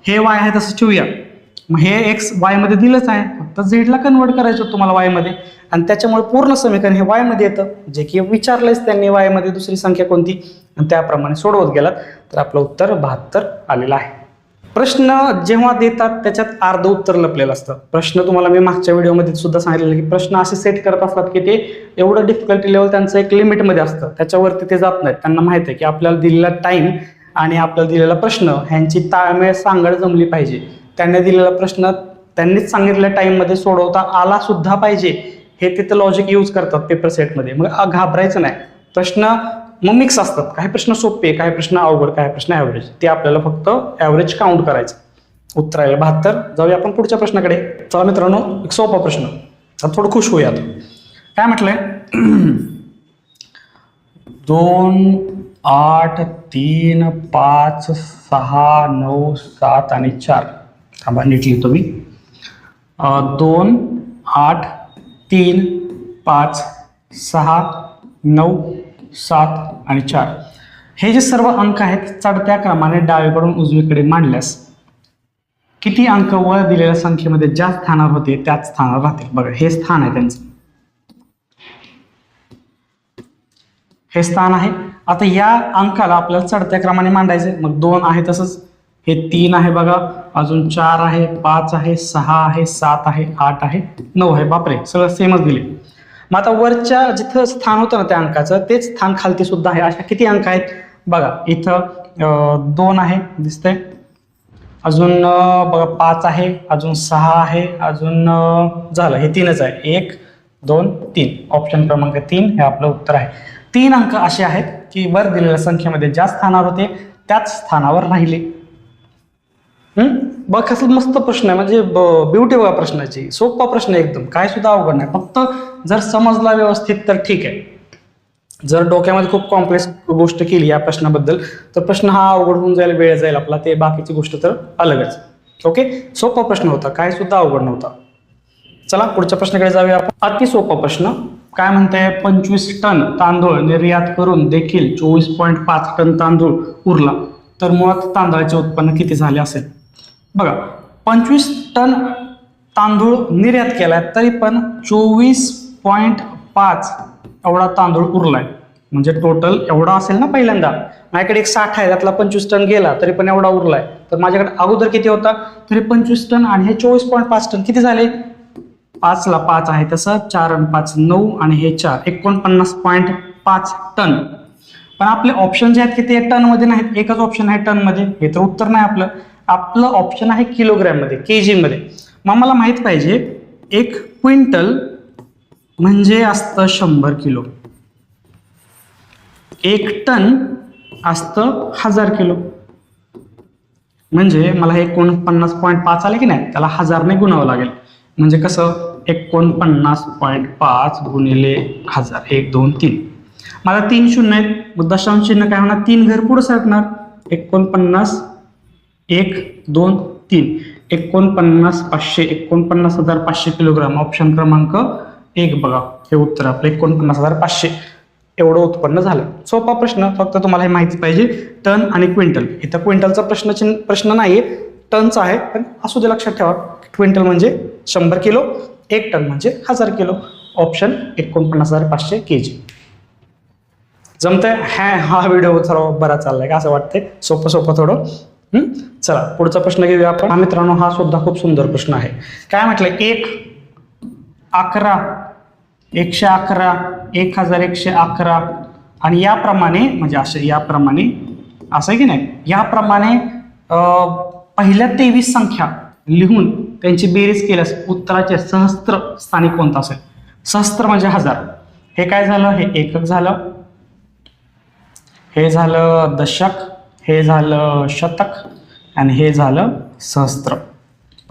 हे y आहे तसं ठेवूया. मग हे x y मध्ये दिलंच आहे, फक्त z ला कन्वर्ट करायचं होतं तुम्हाला y मध्ये, आणि त्याच्यामुळे पूर्ण समीकरण हे y मध्ये येतं, जे की विचारलंच त्यांनी y मध्ये दुसरी संख्या कोणती, आणि त्याप्रमाणे सोडवत गेलात तर आपलं उत्तर 72 आलेलं आहे. प्रश्न जेव्हा देतात त्याच्यात अर्ध उत्तर लपलेलं असतं. प्रश्न तुम्हाला मी मागच्या व्हिडिओमध्ये सुद्धा सांगितलेलं की प्रश्न असे सेट करत असतात की ते एवढं डिफिकल्टी लेवल त्यांचं एक लिमिटमध्ये असतं, त्याच्यावरती ते जात नाहीत. त्यांना माहिती आहे की आपल्याला दिलेला टाइम आणि आपल्याला दिलेला प्रश्न ह्यांची ताळमेळ सांगड जमली पाहिजे. त्यांनी दिलेला प्रश्न त्यांनीच सांगितलेल्या टाइममध्ये सोडवता आला सुद्धा पाहिजे, हे तिथं लॉजिक यूज करतात पेपर सेटमध्ये. मग घाबरायचं नाही. प्रश्न मग मिक्स असतात, काही प्रश्न सोपे, काही प्रश्न अवघड, काही प्रश्न ॲव्हरेज. ते आपल्याला फक्त ॲव्हरेज काउंट करायचं. उत्तर आहे 72. जाऊया आपण पुढच्या प्रश्नाकडे. चला मित्रांनो, एक सोपा प्रश्न, थोडं खुश होऊयात. काय म्हटलंय 2 8 3 5 6 9 7 आणि 4. थांबा नीट लिहितो मी. 2 8 3 5 6 9 7 आणि 4 हे जे सर्व अंक आहेत चढत्या क्रमाने डावीकडून उजवीकडे मांडल्यास किती अंक वर दिलेल्या संख्येमध्ये ज्या स्थानावर होते त्याच स्थानावर राहतील. बघा हे स्थान आहे त्यांचं, हे स्थान आहे. आता या अंकाला आपल्याला चढत्या क्रमाने मांडायचे. मग 2 आहे तसंच, हे 3 आहे बघा, अजून 4 आहे, 5 आहे, 6 आहे, 7 आहे, 8 आहे, 9 आहे. बापरे, सगळं सेमच दिले. मग आता वरच्या जिथं स्थान होतं ना त्या अंकाचं तेच स्थान खालती सुद्धा आहे. अशा किती अंक आहेत बघा, इथं 2 आहे दिसतंय, अजून बघा 5 आहे, अजून 6 आहे, अजून झालं हे 3च आहे. 1 2 3, ऑप्शन क्रमांक 3 हे आपलं उत्तर आहे. 3 अंक असे आहेत की वर दिलेल्या संख्येमध्ये ज्या स्थानावर होते त्याच स्थानावर राहिले. बघ कसं मस्त प्रश्न आहे, म्हणजे ब्युटी बघा प्रश्नाची. सोपा प्रश्न एकदम, काय सुद्धा अवघड नाही. फक्त जर समजला व्यवस्थित तर ठीक आहे. जर डोक्यामध्ये खूप कॉम्प्लेक्स गोष्ट केली या प्रश्नाबद्दल तर प्रश्न हा अवघड होऊन जाईल, वेळ जाईल आपला, ते बाकीची गोष्ट तर अलगच. ओके, सोपा प्रश्न होता, काय सुद्धा अवघड नव्हता. चला पुढच्या प्रश्नाकडे जाऊया आपण. अति सोपा प्रश्न काय म्हणताय, 25 टन तांदूळ निर्यात करून देखील 24.5 टन तांदूळ उरला तर मुळात तांदळाचे उत्पन्न किती झाले असेल. बघा 25 टन तांदूळ निर्यात केलाय तरी पण 24.5 एवढा तांदूळ उरलाय, म्हणजे टोटल एवढा असेल ना. पहिल्यांदा माझ्याकडे एक 60 आहे, त्यातला 25 टन गेला तरी पण एवढा उरलाय. तर माझ्याकडे अगोदर किती होता, तरी 25 टन आणि हे 24.5 टन किती झाले, 5ला 5 आहे तसं 4 आणि 5 9 आणि हे 4 49.5 टन. पण आपले ऑप्शन जे आहेत की ते टन मध्ये नाहीत, एकच ऑप्शन आहे टन मध्ये. हे तर उत्तर नाही आपलं. आपलं ऑप्शन आहे किलोग्रॅम मध्ये, केजी मध्ये. मग मला माहित पाहिजे 1 क्विंटल म्हणजे असतं 100 किलो, 1 टन असतं 1000 किलो. म्हणजे मला हे 49.5 आले की नाही, त्याला 1000ने गुणावं लागेल. म्हणजे कसं 49.5 गुणिले 1000, 1 2 3. मला 3 शून्य आहेत, मग दशांश चिन्ह काय होणार, 3 घर पुढे सरकणार. 49 1 2 3 49,500 49,500 किलोग्राम. ऑप्शन क्रमांक 1 बघा, हे उत्तर आपलं 49,500 एवढं उत्पन्न झालं. सोपा प्रश्न, फक्त तुम्हाला हे माहिती पाहिजे टन आणि क्विंटल. इथं क्विंटलचा प्रश्न नाहीये, टनचा आहे, पण असू दे लक्षात ठेवा. क्विंटल म्हणजे 100 किलो, 1 टन म्हणजे 1000 किलो. Option 49,500 KG. जमतंय? हा व्हिडिओ थोडा बरा चाललाय का असं वाटतंय, सोपं सोपं थोडं. चला पुढचा प्रश्न घेऊया आपण. हा मित्रांनो, हा सुद्धा खूप सुंदर प्रश्न आहे. काय म्हटलंय, 1 11 111 1111 आणि याप्रमाणे, म्हणजे असे याप्रमाणे असं आहे की नाही, याप्रमाणे पहिल्या 23 संख्या लिहून त्यांची बेरीज केल्यास उत्तराचे सहस्त्र स्थानिक कोणता असेल. सहस्त्र म्हणजे 1000. हे काय झालं, हे एकक झालं, हे झालं दशक, हे झालं शतक आणि हे झालं सहस्त्र.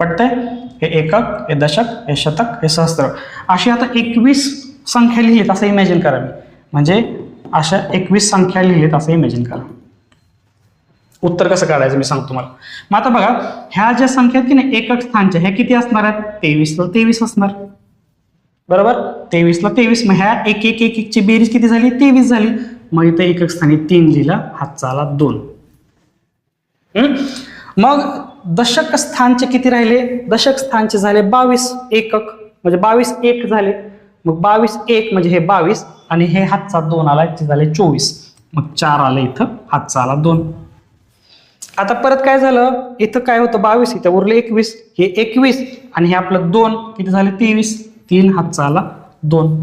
पटतंय? हे एकक, हे दशक, हे शतक, हे सहस्त्र. अशी आता 21 संख्या लिहिलेत असं इमॅजिन करा मी. म्हणजे अशा 21 संख्या लिहिलेत असं इमॅजिन करा. उत्तर कसं काढायचं मी सांगतो तुम्हाला. मग आता बघा, ह्या ज्या संख्या आहेत की नाही एकक स्थानच्या, ह्या किती असणार आहेत, 23ला 23 असणार. बरोबर, 23ला 23. मग ह्या 1 1 1 1 ची बेरीज किती झाली, 23 झाली. मग इथे एकक स्थानी 3 लिहिला, हातचा आला 2. मग दशक स्थानचे किती राहिले, दशक स्थानचे झाले 22 एकक, म्हणजे 22 एक झाले. मग 22 एक म्हणजे हे 22 आणि हे हातचा 2 आला, ते झाले 24. मग 4 आले इथं, हातचा आला 2. आता परत काय झालं, इथं काय होतं 22, इथं उरलं 21, हे 21 आणि हे आपलं 2 किती झाले 23, 3 हातचा आला 2.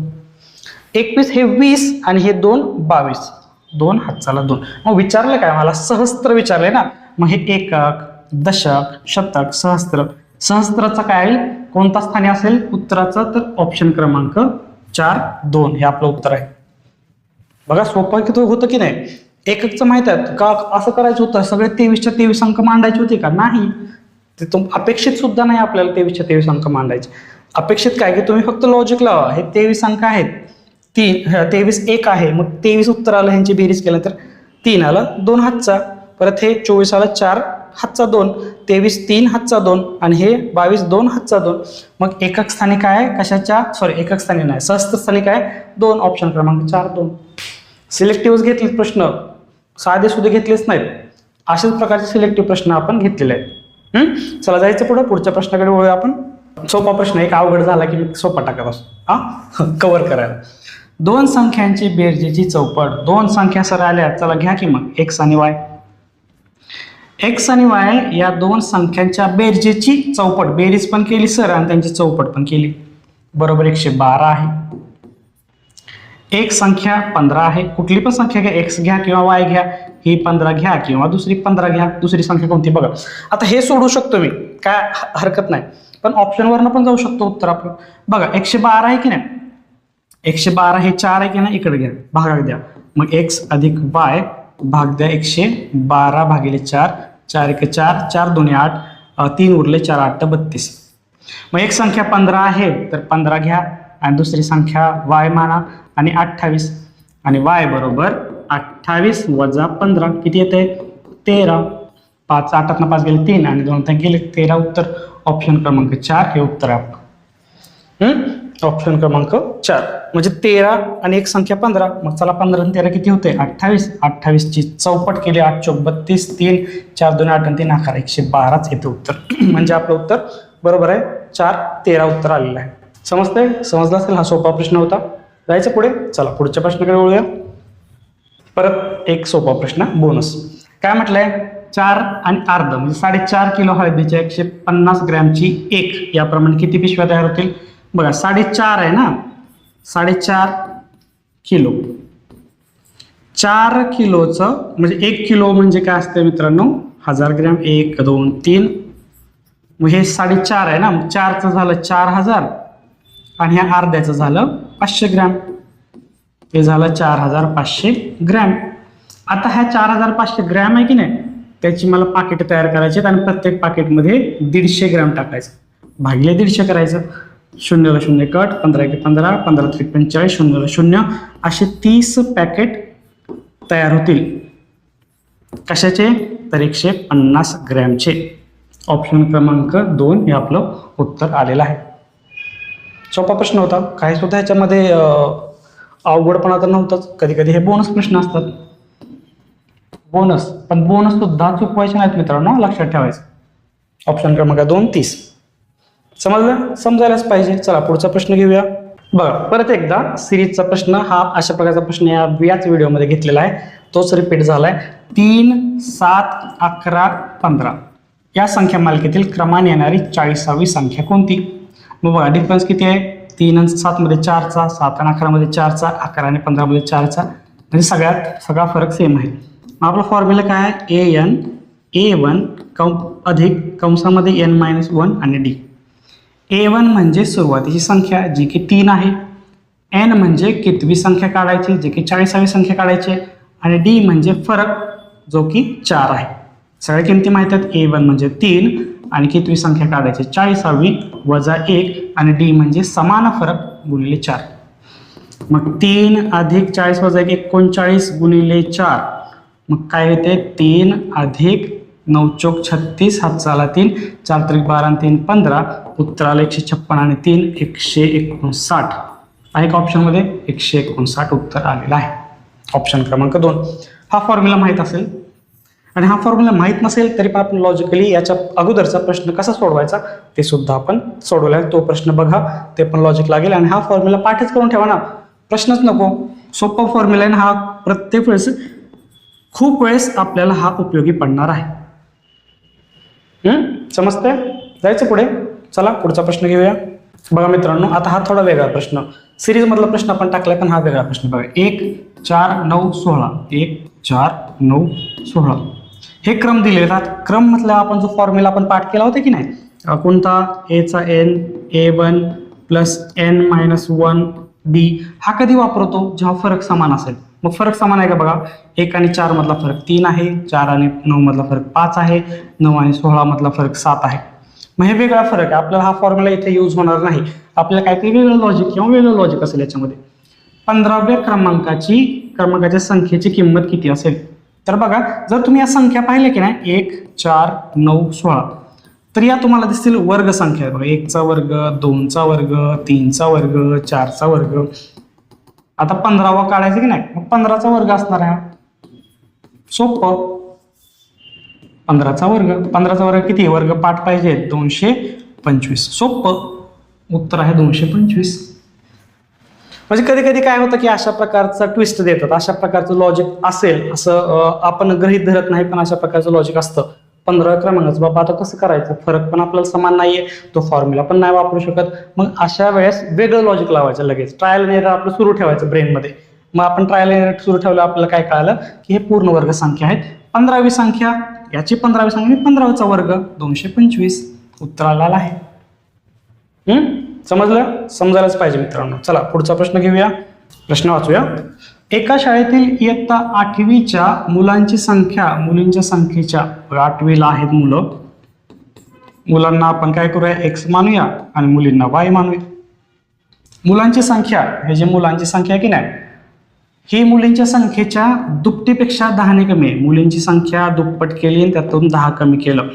21 हे 20 आणि हे 2 22, 2 हातचा आला 2. मग विचारलं काय मला, सहस्त्र विचारलंय ना. मग हे एकक, दशक, शतक, सहस्त्र. सहस्त्राचा काय कोणता स्थानी असेल उत्तराचा, तर ऑप्शन क्रमांक 4 2 हे आपलं उत्तर आहे. बघा सोपं किती होतं की नाही. एककचं माहित आहे का, असं करायचं होतं, सगळे 23च्या 23 अंक मांडायचे होते का, नाही. ते अपेक्षित सुद्धा नाही आपल्याला 23च्या 23 अंक मांडायचे. अपेक्षित काय की तुम्ही फक्त लॉजिक लावा. हे 23 अंक आहेत, 23 एक आहे, मग 23 उत्तर आलं, ह्यांची बेरीज केलं तर 3 आलं, 2 हातचा. परत हे 24 आलं 4 हातचा 2, 23 3 हातचा 2 आणि हे 22 2 हातचा 2. मग एकक स्थानी काय, कशाच्या, सॉरी एकक स्थानी नाही, सहस्त्र स्थानी काय 2. ऑप्शन क्रमांक 4 2. सिलेक्टिव्ह घेतले प्रश्न, साधे सुद्धा घेतलेच नाहीत. अशाच प्रकारचे सिलेक्टिव्ह प्रश्न आपण घेतलेले आहेत. चला जायचं पुढे, पुढच्या प्रश्नाकडे वळूया आपण. सोपा प्रश्न, एक अवघड झाला की मी सोपा टाकत असतो कव्हर करायला. 2 संख्यांची बेरजेची चौपट. 2 संख्या सर आल्या, चला घ्या की मग x आणि y. x आणि y या 2 संख्यांच्या बेरजेची चौपट, बेरीज पण केली सर आणि त्यांची चौपट पण केली. बरोबर 112 आहे. एक संख्या 15 आहे. कुठली पण संख्या घ्या, x घ्या किंवा y घ्या, ही 15 घ्या किंवा दुसरी 15 घ्या. दुसरी संख्या कोणती बघा. आता हे सोडू शकतो मी, काय हरकत नाही, पण ऑप्शन वरनं पण जाऊ शकतो उत्तर आपलं. बघा 112 आहे की नाही, 112 हे 4 आहे की नाही, इकडे घ्या, भागाक द्या. मग x अधिक y भाग द्या 112 भागिले 4, 4 1 4, 4 2 8, 3 उरले, 4 8 32. मग एक संख्या 15 आहे तर 15 घ्या आणि दुसरी संख्या y माना आणि 28 आणि y बरोबर 28 वजा 15 किती येते 13. 5 8 5 गेले 3 आणि 2 गेले 13. उत्तर ऑप्शन क्रमांक 4 हे उत्तर आहे. ऑप्शन क्रमांक 4 म्हणजे 13 आणि एक संख्या 15. मग चला 15 आणि 13 किती होते 28. 28 ची चौपट केली 8 चौक 32, 3 4 2 8 आणि 3 11, 112 येते उत्तर. म्हणजे आपलं उत्तर बरोबर आहे 4 13 उत्तर आलेलं आहे. समजतंय, समजलं असेल, हा सोपा प्रश्न होता. जायचं पुढे, चला पुढच्या प्रश्नाकडे वळूया. परत एक सोपा प्रश्न बोनस. काय म्हटलंय, 4 आणि अर्ध म्हणजे 4.5 किलो हळदीच्या 150 ग्रॅमची 1 याप्रमाणे किती पिशव्या तयार होतील. बघा 4.5 आहे ना, 4.5 किलो. 4 किलोचं म्हणजे 1 किलो म्हणजे काय असतं मित्रांनो, 1000 ग्रॅम. 1 2 3, मग हे 4.5 आहे ना, मग 4चं झालं 4000 आणि ह्या अर्ध्याचं झालं 500 ग्रॅम. हे झालं 4500 ग्रॅम. आता ह्या 4500 ग्रॅम आहे की नाही, त्याची मला पाकिट तयार करायची आहेत आणि प्रत्येक पाकिटमध्ये 150 ग्रॅम टाकायचं. भागिले 150 करायचं. 0 ला 0 कट, 15 × 15, 15 × 45, 0 ला 0, असे 30 पॅकेट तयार होतील. कशाचे? तर 150 ग्रॅमचे. ऑप्शन क्रमांक 2 हे आपलं उत्तर आलेलं आहे. सोपा प्रश्न होता, काही सुद्धा ह्याच्यामध्ये अवघडपणा तर नव्हताच. कधी कधी हे बोनस प्रश्न असतात, बोनस, पण बोनस सुद्धा चुकवायचे नाहीत मित्रांनो, लक्षात ठेवायचं. ऑप्शन क्रमांक 2 30. समजलं? समजायलाच पाहिजे. चला पुढचा प्रश्न घेऊया. बघा परत एकदा सिरीजचा प्रश्न हा अशा प्रकारचा प्रश्न याच व्हिडिओमध्ये घेतलेला आहे, तोच रिपीट झालाय. 3 7 11 15 या संख्या मालिकेतील क्रमाने येणारी 40वी संख्या कोणती? मग बघा डिफरन्स किती आहे? 3 आणि 7 मध्ये 4चा, 7 आणि 11 मध्ये 4चा, 11 आणि 15 मध्ये 4चा, म्हणजे सगळा फरक सेम आहे. आपला फॉर्म्युला काय आहे? an a1 अधिक कंसामध्ये n-1 आणि d. a1 म्हणजे सुरुवातीची संख्या जी की 3 आहे, n म्हणजे कितवी संख्या काढायची जी की 40वी संख्या काढायची, आणि d म्हणजे फरक जो की 4 आहे. सगळ्या किमती माहित आहेत. a1 म्हणजे 3 आणि कितवी संख्या काढायची 40वी वजा 1, आणि d म्हणजे समान फरक गुणिले 4. मग 3 अधिक 40 वजा 1 39 गुणिले 4, मग काय येते? 3 अधिक 9 चौक 36, हात चाला 3, 4 त्रिक 12 आणि 3 15, उत्तर आलं 156 आणि 3 159 आहे का ऑप्शनमध्ये? 159 उत्तर आलेलं आहे. ऑप्शन क्रमांक 2. हा फॉर्म्युला माहीत असेल, आणि हा फॉर्म्युला माहीत नसेल तरी पण आपण लॉजिकली याच्या अगोदरचा प्रश्न कसा सोडवायचा ते सुद्धा आपण सोडवला. तो प्रश्न बघा, ते पण लॉजिक लागेल. आणि हा फॉर्म्युला पाठच करून ठेवा ना, प्रश्नच नको. सोपा फॉर्म्युला आहे, हा प्रत्येक वेळेस खूप वेळेस आपल्याला हा उपयोगी पडणार आहे. समजतंय? जायचं पुढे. चला पुढचा प्रश्न घेऊया. बघा मित्रांनो, आता हा थोडा वेगळा प्रश्न, सिरीज मधला प्रश्न आपण टाकलाय, पण हा वेगळा प्रश्न बघा. 1 4 9 16, 1 4 9 16 हे क्रम दिलेले आहेत. क्रम म्हटलं आपण जो फॉर्म्युला आपण पाठ केला होता की नाही, कोणता? a चा n a1 plus n-1 d. हा कधी वापरतो? जेव्हा फरक समान असेल. मग फरक समान आहे का? बघा 1 आणि 4 मधला फरक 3 आहे, 4 आणि 9 मधला फरक 5 आहे, 9 आणि 16 मधला फरक 7 आहे. मग हे वेगळा फरक आहे, आपल्याला हा फॉर्म्युला इथे यूज होणार नाही. आपल्याला काहीतरी वेगळं लॉजिक किंवा वेगळं लॉजिक असेल याच्यामध्ये. 15व्या क्रमांकाच्या संख्येची किंमत किती असेल? तर बघा, जर तुम्ही या संख्या पाहिल्या की नाही 1 4 9 16, तर या तुम्हाला दिसतील वर्ग संख्या. बघा 1चा वर्ग, 2चा वर्ग, 3चा वर्ग, 4चा वर्ग. आता 15वा काढायचं की नाही, मग 15चा वर्ग असणार आहे. सोपं. 15चा वर्ग किती? वर्ग पाठ पाहिजे 225. सोपं उत्तर आहे 225. म्हणजे कधी कधी काय होतं की अशा प्रकारचा ट्विस्ट देतात, अशा प्रकारचं लॉजिक असेल असं आपण गृहीत धरत नाही, पण अशा प्रकारचं लॉजिक असतं. 15 क्रमांकाचं बाबा आता कसं करायचं? फरक पण आपल्याला समान नाहीये, तो फॉर्म्युला पण नाही वापरू शकत. मग अशा वेळेस वेगळं लॉजिक लावायचं, लगेच ट्रायल एरर आपलं सुरू ठेवायचं ब्रेनमध्ये. मग आपण ट्रायल एरर सुरू ठेवलं, आपल्याला काय कळालं की हे पूर्ण वर्ग संख्या आहेत. 15वी संख्या, याची 15वी संख्या, 15चा वर्ग 225 उत्तर आलेला आहे. समजलं? समजायलाच पाहिजे मित्रांनो. चला पुढचा प्रश्न घेऊया. प्रश्न वाचूया. एका शाळेतील इयत्ता 8वीच्या मुलींच्या संख्येच्या 8वीला आहेत मुलं, मुलांना आपण काय करूया? x मानूया आणि मुलींना y मानूया. मुलांची संख्या, हे जे मुलांची संख्या आहे की नाही, ही मुलींच्या संख्येच्या दुपटीपेक्षा 10ने कमी आहे. मुलींची संख्या दुप्पट केली आणि त्यातून 10 कमी केलं,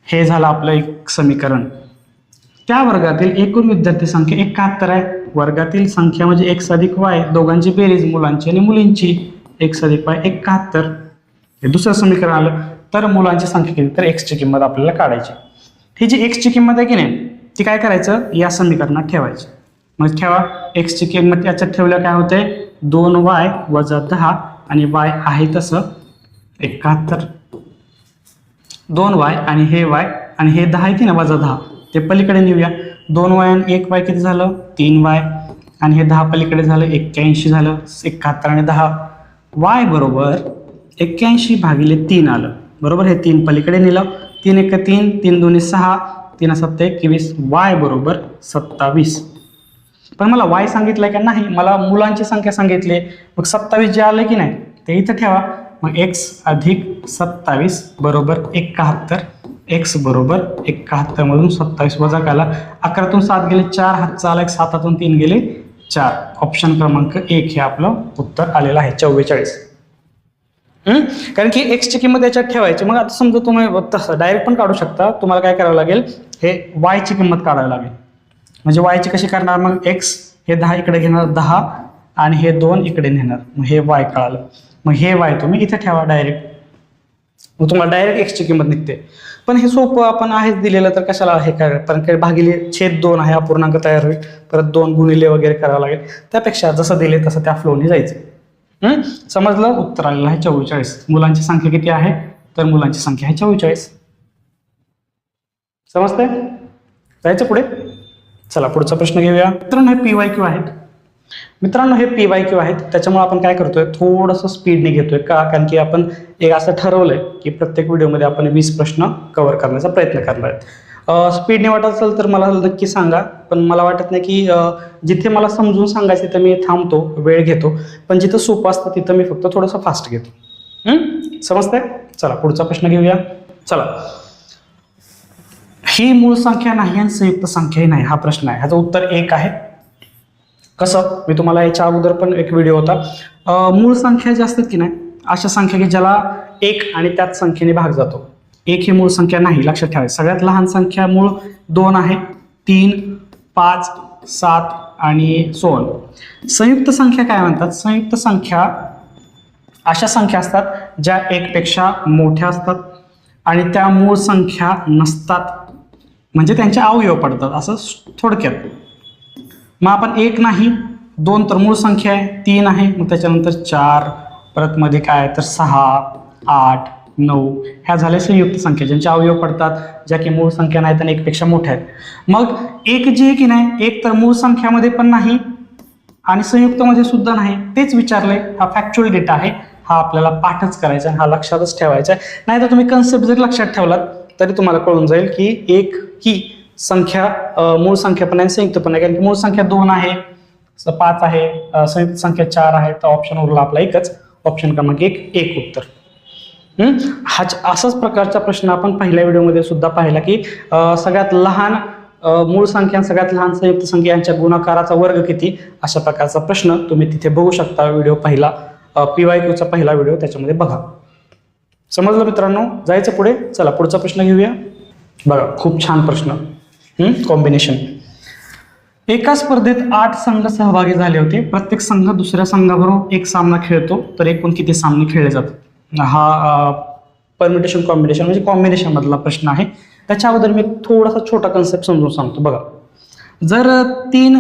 हे झालं आपलं एक समीकरण. त्या वर्गातील एकूण विद्यार्थी संख्या 71 आहे. वर्गातील संख्या म्हणजे x अधिक y, दोघांची बेरीज मुलांची आणि मुलींची, x अधिक y 71. हे दुसरं समीकरण आलं. तर मुलांची संख्या किती? तर x ची किंमत आपल्याला काढायची. ही जी x ची किंमत आहे की नाही, ती काय करायचं? या समीकरणात ठेवायची. मग ठेवा, x ची किंमत याच्यात ठेवल्या काय होते? 2y वजा 10 आणि y आहे तसं 71. 2y आणि हे y आणि हे 10 आहे की ना वजा 10, ते पलीकडे नेऊया. 2y आणि 1y किती झालं 3y, आणि हे 10 पलीकडे झालं 81 झालं, 71 आणि 10 y बरोबर 81 भागिले 3 आलं बरोबर. हे 3 पलीकडे नेलं, 3 1 3, 3 2 6, 3 7 21, y बरोबर 27. पण मला y सांगितलंय का नाही, मला मुलांची संख्या सांगितली. मग 27 जे आलं की नाही ते इथं ठेवा. मग x अधिक 27 बरोबर 71, x बरोबर 71 मधून 27 वजा केला, 11तून 7 गेले 4, हातचा आला 1, 7तून 3 गेले 4. ऑप्शन क्रमांक 1 हे आपलं उत्तर आलेलं आहे 44. कारण की x ची किंमत याच्यात ठेवायची. मग आता समजा तुम्ही तसं डायरेक्ट पण काढू शकता, तुम्हाला काय करावं लागेल, हे y ची किंमत काढावी लागेल. म्हणजे y ची कशी करणार, मग x हे 10 इकडे घेणार 10 आणि हे 2 इकडे नेणार, मग हे y कळालं. मग हे y तुम्ही इथे ठेवा डायरेक्ट, मग तुम्हाला डायरेक्ट x ची किंमत निघते. पण हे सोपं आपण आहेच दिलेलं तर कशाला हे काय, कारण काही भागिले छेद 2 आहे, अपूर्णांक तयार होईल, परत 2 गुणिले वगैरे करावं लागेल. त्यापेक्षा जसं दिले तसं त्या फ्लोनी जायचं. समजलं. उत्तर आलेलं आहे 44. मुलांची संख्या किती आहे, तर मुलांची संख्या आहे 44. समजतंय. जायचं पुढे. चला पुढचा प्रश्न घेऊया. मित्रांनो हे PYQ आहेत. मित्रांनो हे PYQ आहेत, त्याच्यामुळे आपण काय करतोय, थोडंसं स्पीडने घेतोय का, कारण की आपण एक असं ठरवलंय की प्रत्येक व्हिडिओमध्ये आपण 20 प्रश्न कव्हर करण्याचा प्रयत्न करणार आहेत. स्पीडने वाटत असेल तर मला नक्की सांगा, पण मला वाटत नाही की जिथे मला समजून सांगायचं तिथं मी थांबतो, वेळ घेतो, पण जिथं सोपं असतं तिथं मी फक्त थोडंसं फास्ट घेतो. समजतंय. चला पुढचा प्रश्न घेऊया. चला, ही मूळ संख्या नाही आणि संयुक्त संख्याही नाही, हा प्रश्न आहे. ह्याचं उत्तर 1 आहे. कसं, मी तुम्हाला याच्या अगोदर पण एक व्हिडिओ होता. मूळ संख्या ज्या असतात की नाही, अशा संख्या की ज्याला 1 आणि त्याच संख्येने भाग जातो. 1 ही मूळ संख्या नाही, लक्षात ठेवायचं. सगळ्यात लहान संख्या मूळ 2 आहे, 3, 5, 7 आणि 16. संयुक्त संख्या काय म्हणतात, संयुक्त संख्या अशा संख्या असतात ज्या 1 पेक्षा मोठ्या असतात आणि त्या मूळ संख्या नसतात, म्हणजे त्यांचे अवयव पडतात, असं थोडक्यात. मग आपण 1 नाही, 2 तर मूळ संख्या आहे, 3 आहे, मग त्याच्यानंतर 4, परत मध्ये काय तर 6, 8, 9 ह्या झाल्या संयुक्त संख्या ज्यांचे अवयव पडतात, ज्या की मूळ संख्या नाहीत आणि 1 पेक्षा मोठ्या आहेत. मग 1 जी आहे की नाही, 1 तर मूळ संख्यामध्ये पण नाही आणि संयुक्तमध्ये सुद्धा नाही, तेच विचारलंय. हा फॅक्च्युअल डेटा आहे, हा आपल्याला पाठच करायचा आहे, हा लक्षातच ठेवायचा आहे. नाही तर तुम्ही कन्सेप्ट जरी लक्षात ठेवलात तरी तुम्हाला कळून जाईल की 1 ही संख्या मूळ संख्या पण आहे, संयुक्त पण आहे. कारण की मूळ संख्या 2 आहे, 5 आहे, संयुक्त संख्या 4 आहे, तर ऑप्शन उरला आपला एकच, ऑप्शन क्रमांक 1 उत्तर. हा असाच प्रकारचा प्रश्न आपण पहिल्या व्हिडिओमध्ये सुद्धा पाहिला की सगळ्यात लहान मूळ संख्या सगळ्यात लहान संयुक्त संख्या यांच्या गुणाकाराचा वर्ग किती, अशा प्रकारचा प्रश्न तुम्ही तिथे बघू शकता. व्हिडिओ पहिला PYQचा पहिला व्हिडिओ त्याच्यामध्ये बघा. समजलं मित्रांनो. जायचं पुढे. चला पुढचा प्रश्न घेऊया. बघा खूप छान प्रश्न. कॉम्बिनेशन. एका स्पर्धेत 8 संघ सहभागी झाले होते. प्रत्येक संघ दुसऱ्या संघाबरोबर एक सामना खेळतो, तर एकूण किती सामने खेळले जातात. हा परम्युटेशन कॉम्बिनेशन म्हणजे कॉम्बिनेशन मधला प्रश्न आहे. त्याच्या अगोदर मी थोडासा छोटा कन्सेप्ट समजून सांगतो. बघा, जर तीन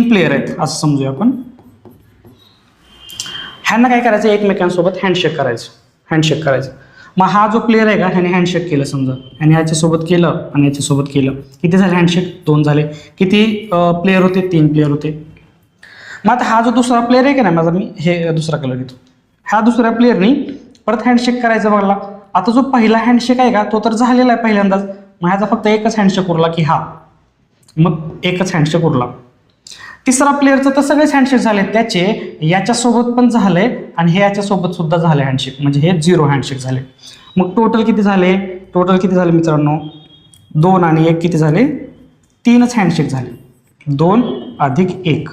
प्लेयर आहेत असं समजूया आपण. ह्यांना काय करायचं, एकमेकांसोबत हँडशेक करायचं. मग हा जो प्लेयर आहे का, ह्याने हँडशेक केलं समजा, ह्याने याच्यासोबत केलं आणि याच्यासोबत केलं, किती झाले हँडशेक, 2 झाले. किती प्लेयर होते, 3 प्लेयर होते. मग आता हा जो दुसरा प्लेयर आहे का नाही, माझा मी हे दुसरा कलर घेतो, ह्या दुसऱ्या प्लेयरनी परत हँडशेक करायचं बघला. आता जो पहिला हँडशेक आहे का तो तर झालेला आहे पहिल्यांदाच, मग ह्याचा फक्त एकच हँडशेक उरला की हा, मग एकच हँडशेक उरला. तिसरा प्लेअरचं तर सगळेच हँडशेक झाले, त्याचे याच्यासोबत पण झाले आणि हे याच्यासोबत सुद्धा झाले हँडशेक, म्हणजे हे 0 हँडशेक झाले. मग टोटल किती झाले, मित्रांनो 2 आणि 1 किती झाले, 3च हँडशेक झाले. 2 अधिक 1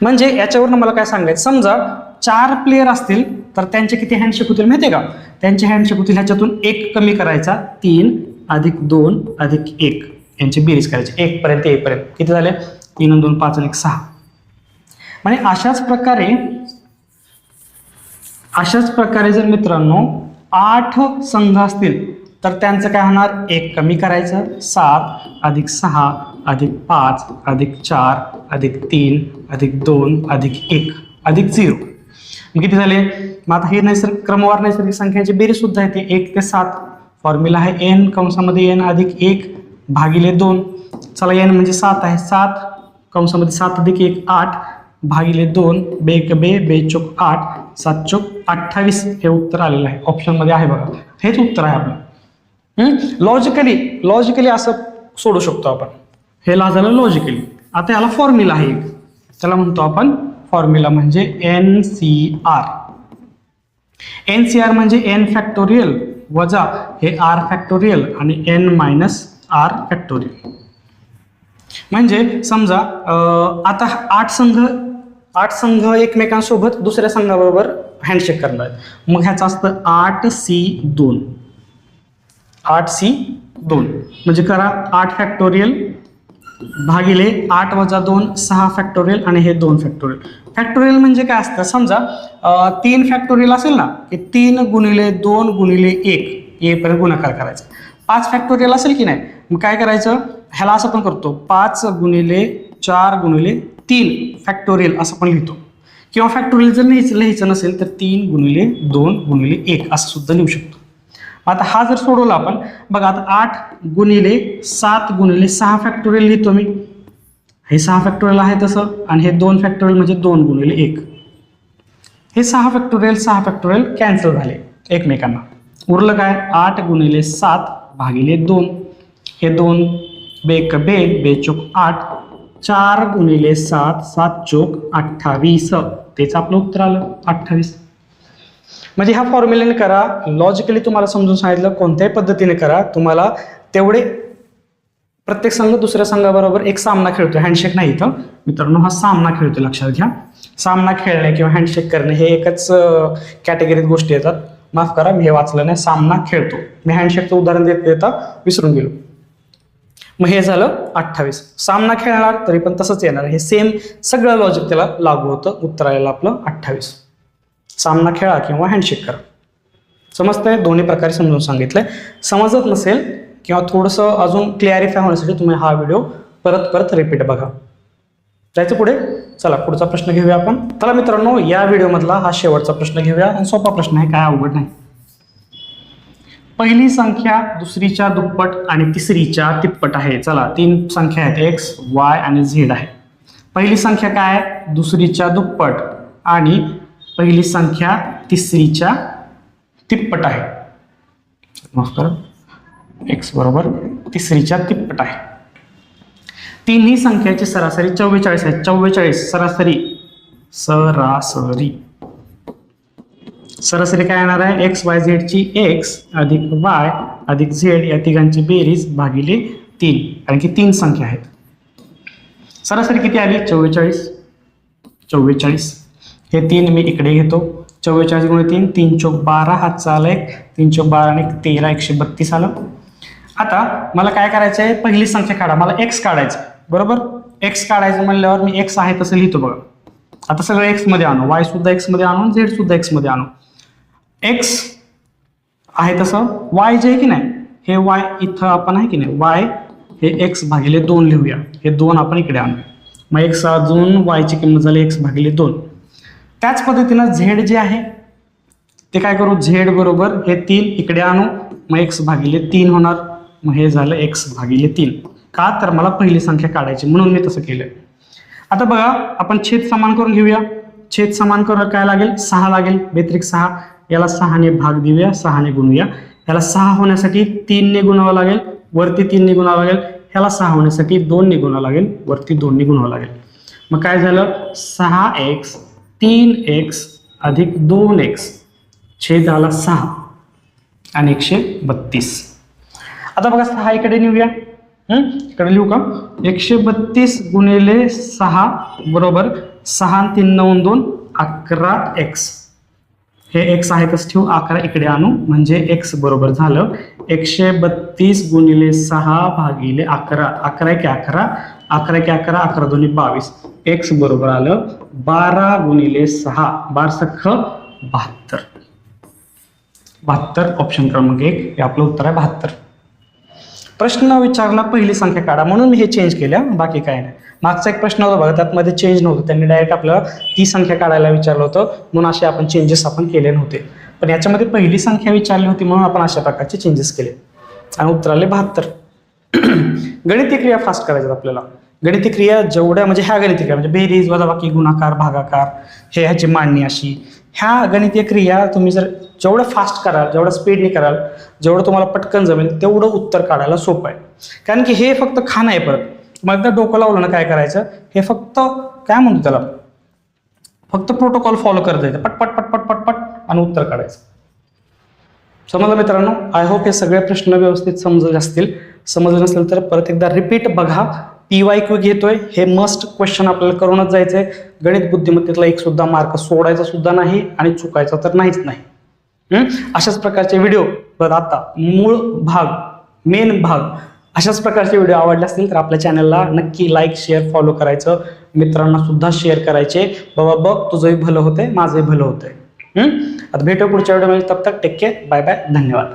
म्हणजे याच्यावरून मला काय सांगायचं, समजा 4 प्लेयर असतील तर त्यांचे किती हँडशेक होतील माहिती आहे का. त्यांचे हँडशेक होतील, ह्याच्यातून 1 कमी करायचा, 3 अधिक 2 अधिक 1 यांची बेरीज करायची 1 पर्यंत येईपर्यंत. किती झाले, 3 आणि 2 5 आणि 1 6. म्हणजे अशाच प्रकारे जर मित्रांनो 8 संघ असतील तर त्यांचं काय होणार, 1 कमी करायचं, 7 अधिक 6 अधिक 5 अधिक 4 अधिक 3 अधिक 2 अधिक 1 अधिक 0. किती झाले. मग आता हे क्रमवार नैसर्गिक संख्यांची बेरीज सुद्धा येते, 1 ते 7 फॉर्म्युला आहे एन कंसामध्ये एन अधिक 1 भागिले 2. चला एन म्हणजे 7 आहे, 7 कंसामध्ये 7 अधिक 1 8 भागिले 2 बेक बे बेचोक 8 7 चोक 28 हे उत्तर आलेलं आहे. ऑप्शनमध्ये आहे बघा, हेच उत्तर आहे आपलं. लॉजिकली असं सोडू शकतो आपण. हे झालं लॉजिकली. आता याला फॉर्म्युला आहे एक, त्याला म्हणतो आपण फॉर्म्युला म्हणजे NCR. NCR म्हणजे n फॅक्टोरियल वजा हे r फॅक्टोरियल आणि n मायनस r फॅक्टोरियल. म्हणजे समजा आता 8 संघ एकमेकांसोबत दुसऱ्या संघाबरोबर हँडशेक करणार आहेत. मग ह्याचं असतं 8C2. 8C2 म्हणजे करा 8 फॅक्टोरियल भागिले 8 वजा 2 6 फॅक्टोरियल आणि हे 2 फॅक्टोरियल. फॅक्टोरियल म्हणजे काय असतं, समजा 3 फॅक्टोरियल असेल ना की 3 गुणिले 2 गुणिले 1 येपर्यंत गुणाकार करायचा. 5 फॅक्टोरियल असेल की नाही, मग काय करायचं, ह्याला असं पण करतो 5 गुणिले 4 गुणिले 3 फॅक्टोरियल असं पण लिहितो. किंवा फॅक्टोरियल जर लिहायचं नसेल तर 3 गुणिले 2 गुणिले 1 असं सुद्धा लिहू शकतो. आता हा जर सोडवला आपण बघा, आता 8 गुणिले 7 गुणिले 6 फॅक्टोरियल लिहितो मी. हे 6 फॅक्टोरियल आहे तसं, आणि हे 2 फॅक्टोरियल म्हणजे 2 गुणिले 1. हे 6 फॅक्टोरियल कॅन्सल झाले एकमेकांना. उरलं काय, 8 गुणिले 7 भागिले 2 हे 2 बेक बे बेचोक 8 4 गुणिले 7 7 चोक 28 तेच आपलं उत्तर आलं 28. म्हणजे ह्या फॉर्म्युल्याने करा, लॉजिकली तुम्हाला समजून सांगितलं, कोणत्याही पद्धतीने करा, तुम्हाला तेवढे प्रत्येक संघ दुसऱ्या संघाबरोबर एक सामना खेळतोय, हँडशेक नाही इथं मित्रांनो, हा सामना खेळतोय लक्षात घ्या. सामना खेळणे किंवा हँडशेक करणे हे एकच कॅटेगरीत गोष्टी येतात. माफ करा मी हे वाचलं नाही, सामना खेळतो. मी हँडशेकचं उदाहरण देता विसरून गेलो. मग हे झालं 28. सामना खेळणार तरी पण तसंच येणार, हे सेम सगळं लॉजिक त्याला लागू होतं. उत्तर आलेलं आपलं 28. सामना खेळा किंवा हँडशेक करा. समजतंय, दोन्ही प्रकारे समजून सांगितलंय. समजत नसेल किंवा थोडंसं अजून क्लिअरिफाय होण्यासाठी तुम्ही हा व्हिडिओ परत रिपीट बघा. जायचं पुढे, चला पुढचा प्रश्न घेऊया आपण. चला मित्रांनो, या व्हिडिओमधला हा शेवटचा प्रश्न घेऊया, आणि सोपा प्रश्न आहे, काय अवघड नाही. पहिली संख्या दुसरीच्या दुप्पट आणि तिसरीच्या तिप्पट आहे. चला 3 संख्या आहेत, एक्स वाय आणि झेड आहे. पहिली संख्या काय आहे, दुसरीच्या दुप्पट, आणि पहिली संख्या तिसरीच्या तिप्पट आहे. माफ करा, एक्स बरोबर तिसरीच्या तिप्पट आहे. तिन्ही संख्याची सरासरी 44 आहे. 44 सरासरी काय येणार आहे, एक्स वाय झेड ची एक्स अधिक वाय अधिक झेड या तिघांची बेरीज भागिले 3, कारण की 3 संख्या आहेत. सरासरी किती आली, 44. हे 3 मी इकडे घेतो. 44 गुणिले 3 3 चोक 12 हातचा आला 1, 3 चोक 12 आणि 13 132 आलं. आता मला काय करायचं आहे, पहिली संख्या काढा. मला एक्स काढायचं बरोबर. एक्स काढायचं म्हणल्यावर मी एक्स आहे तसं लिहितो बघा. आता सगळं एक्स मध्ये आणू, वाय सुद्धा एक्स मध्ये आणू, झेड सुद्धा एक्स मध्ये आणू. एक्स आहे तसं वाय जे आहे की नाही, हे वाय इथं आपण आहे की नाही, वाय हे एक्स भागिले 2 लिहूया. हे 2 आपण इकडे आणूया. मग एक्स अजून वायची किंमत झाली एक्स भागिले 2. त्याच पद्धतीनं झेड जे आहे ते काय करू, झेड बरोबर हे 3 इकडे आणू, मग एक्स भागिले 3 होणार. मग हे झालं एक्स भागिले 3. का तर मला पहिली संख्या काढायची म्हणून मी तसं केलं. आता बघा आपण छेद समान करून घेऊया. छेद समान करून काय लागेल, 6 लागेल, बेत्रिक 6. याला 6 ने भाग देऊया, 6 ने गुणूया. याला 6 होण्यासाठी 3 ने गुणावं लागेल, वरती 3 ने गुणावं लागेल. ह्याला 6 होण्यासाठी 2 ने गुणावं लागेल, वरती 2 ने गुणावं लागेल. मग काय झालं, 6x 3x अधिक 2x छेद आला 6 आणि 132. आता बघा 6 इकडे नेऊया, इकडे लिहू का, 132 गुणिले 6 बरोबर 6 3 9 2 11x. हे x आहे तसं ठेवू, 11 इकडे आणू, म्हणजे x बरोबर झालं 132 गुणिले 6 भागिले 11. 11 1 11, 11 1 11, 11 2 22. x बरोबर आलं 12 गुणिले 6, 12 सख 72. 72 ऑप्शन क्रमांक 1 हे आपलं उत्तर आहे 72. प्रश्न विचारला पहिली संख्या काढा म्हणून मी हे चेंज केलं, बाकी काय नाही. मागचा एक प्रश्न होता बघा, त्यामध्ये चेंज नव्हतं, त्यांनी डायरेक्ट आपल्याला ती संख्या काढायला विचारलं होतं, म्हणून असे आपण चेंजेस आपण केले नव्हते. पण याच्यामध्ये पहिली संख्या विचारली होती म्हणून आपण अशा प्रकारचे चेंजेस केले आणि उत्तर आले 72. गणितीय क्रिया फास्ट करायच्यात आपल्याला. गणितीय क्रिया जेवढ्या म्हणजे ह्या गणितीय क्रिया म्हणजे बेरीज, वजाबाकी, गुणाकार, भागाकार हे ह्याची मांडणी अशी, ह्या गणितीय क्रिया तुम्ही जर जेवढं फास्ट कराल, जेवढं स्पीडने कराल, जेवढं तुम्हाला पटकन जमेल तेवढं उत्तर काढायला सोपं आहे. कारण की हे फक्त खाणं आहे. परत मग एकदा डोकं लावलं ना काय करायचं, हे फक्त काय म्हणतो त्याला, फक्त प्रोटोकॉल फॉलो करता येतं, पटपट पटपट पटपट आणि उत्तर काढायचं. समजलं मित्रांनो? आय होप हे सगळे प्रश्न व्यवस्थित समजले असतील. समजलं नसेल तर परत एकदा रिपीट बघा. PYQ घेतोय, हे मस्ट क्वेश्चन आपल्याला करूनच जायचंय. गणित बुद्धिमत्तेतला एक सुद्धा मार्क सोडायचा सुद्धा नाही आणि चुकायचा तर नाहीच नाही. अशाच प्रकारचे व्हिडिओ परत आता मूळ भाग, मेन भाग, अशाच प्रकारचे व्हिडिओ आवडले असतील तर आपल्या चॅनलला नक्की लाईक, शेअर, फॉलो करायचं. मित्रांना सुद्धा शेअर करायचे. बाबा बघ, तुझंही भलं होतंय, माझंही भलं होतंय. आता भेटू पुढच्या व्हिडिओमध्ये. तब तक टेक केअर, बाय बाय, धन्यवाद.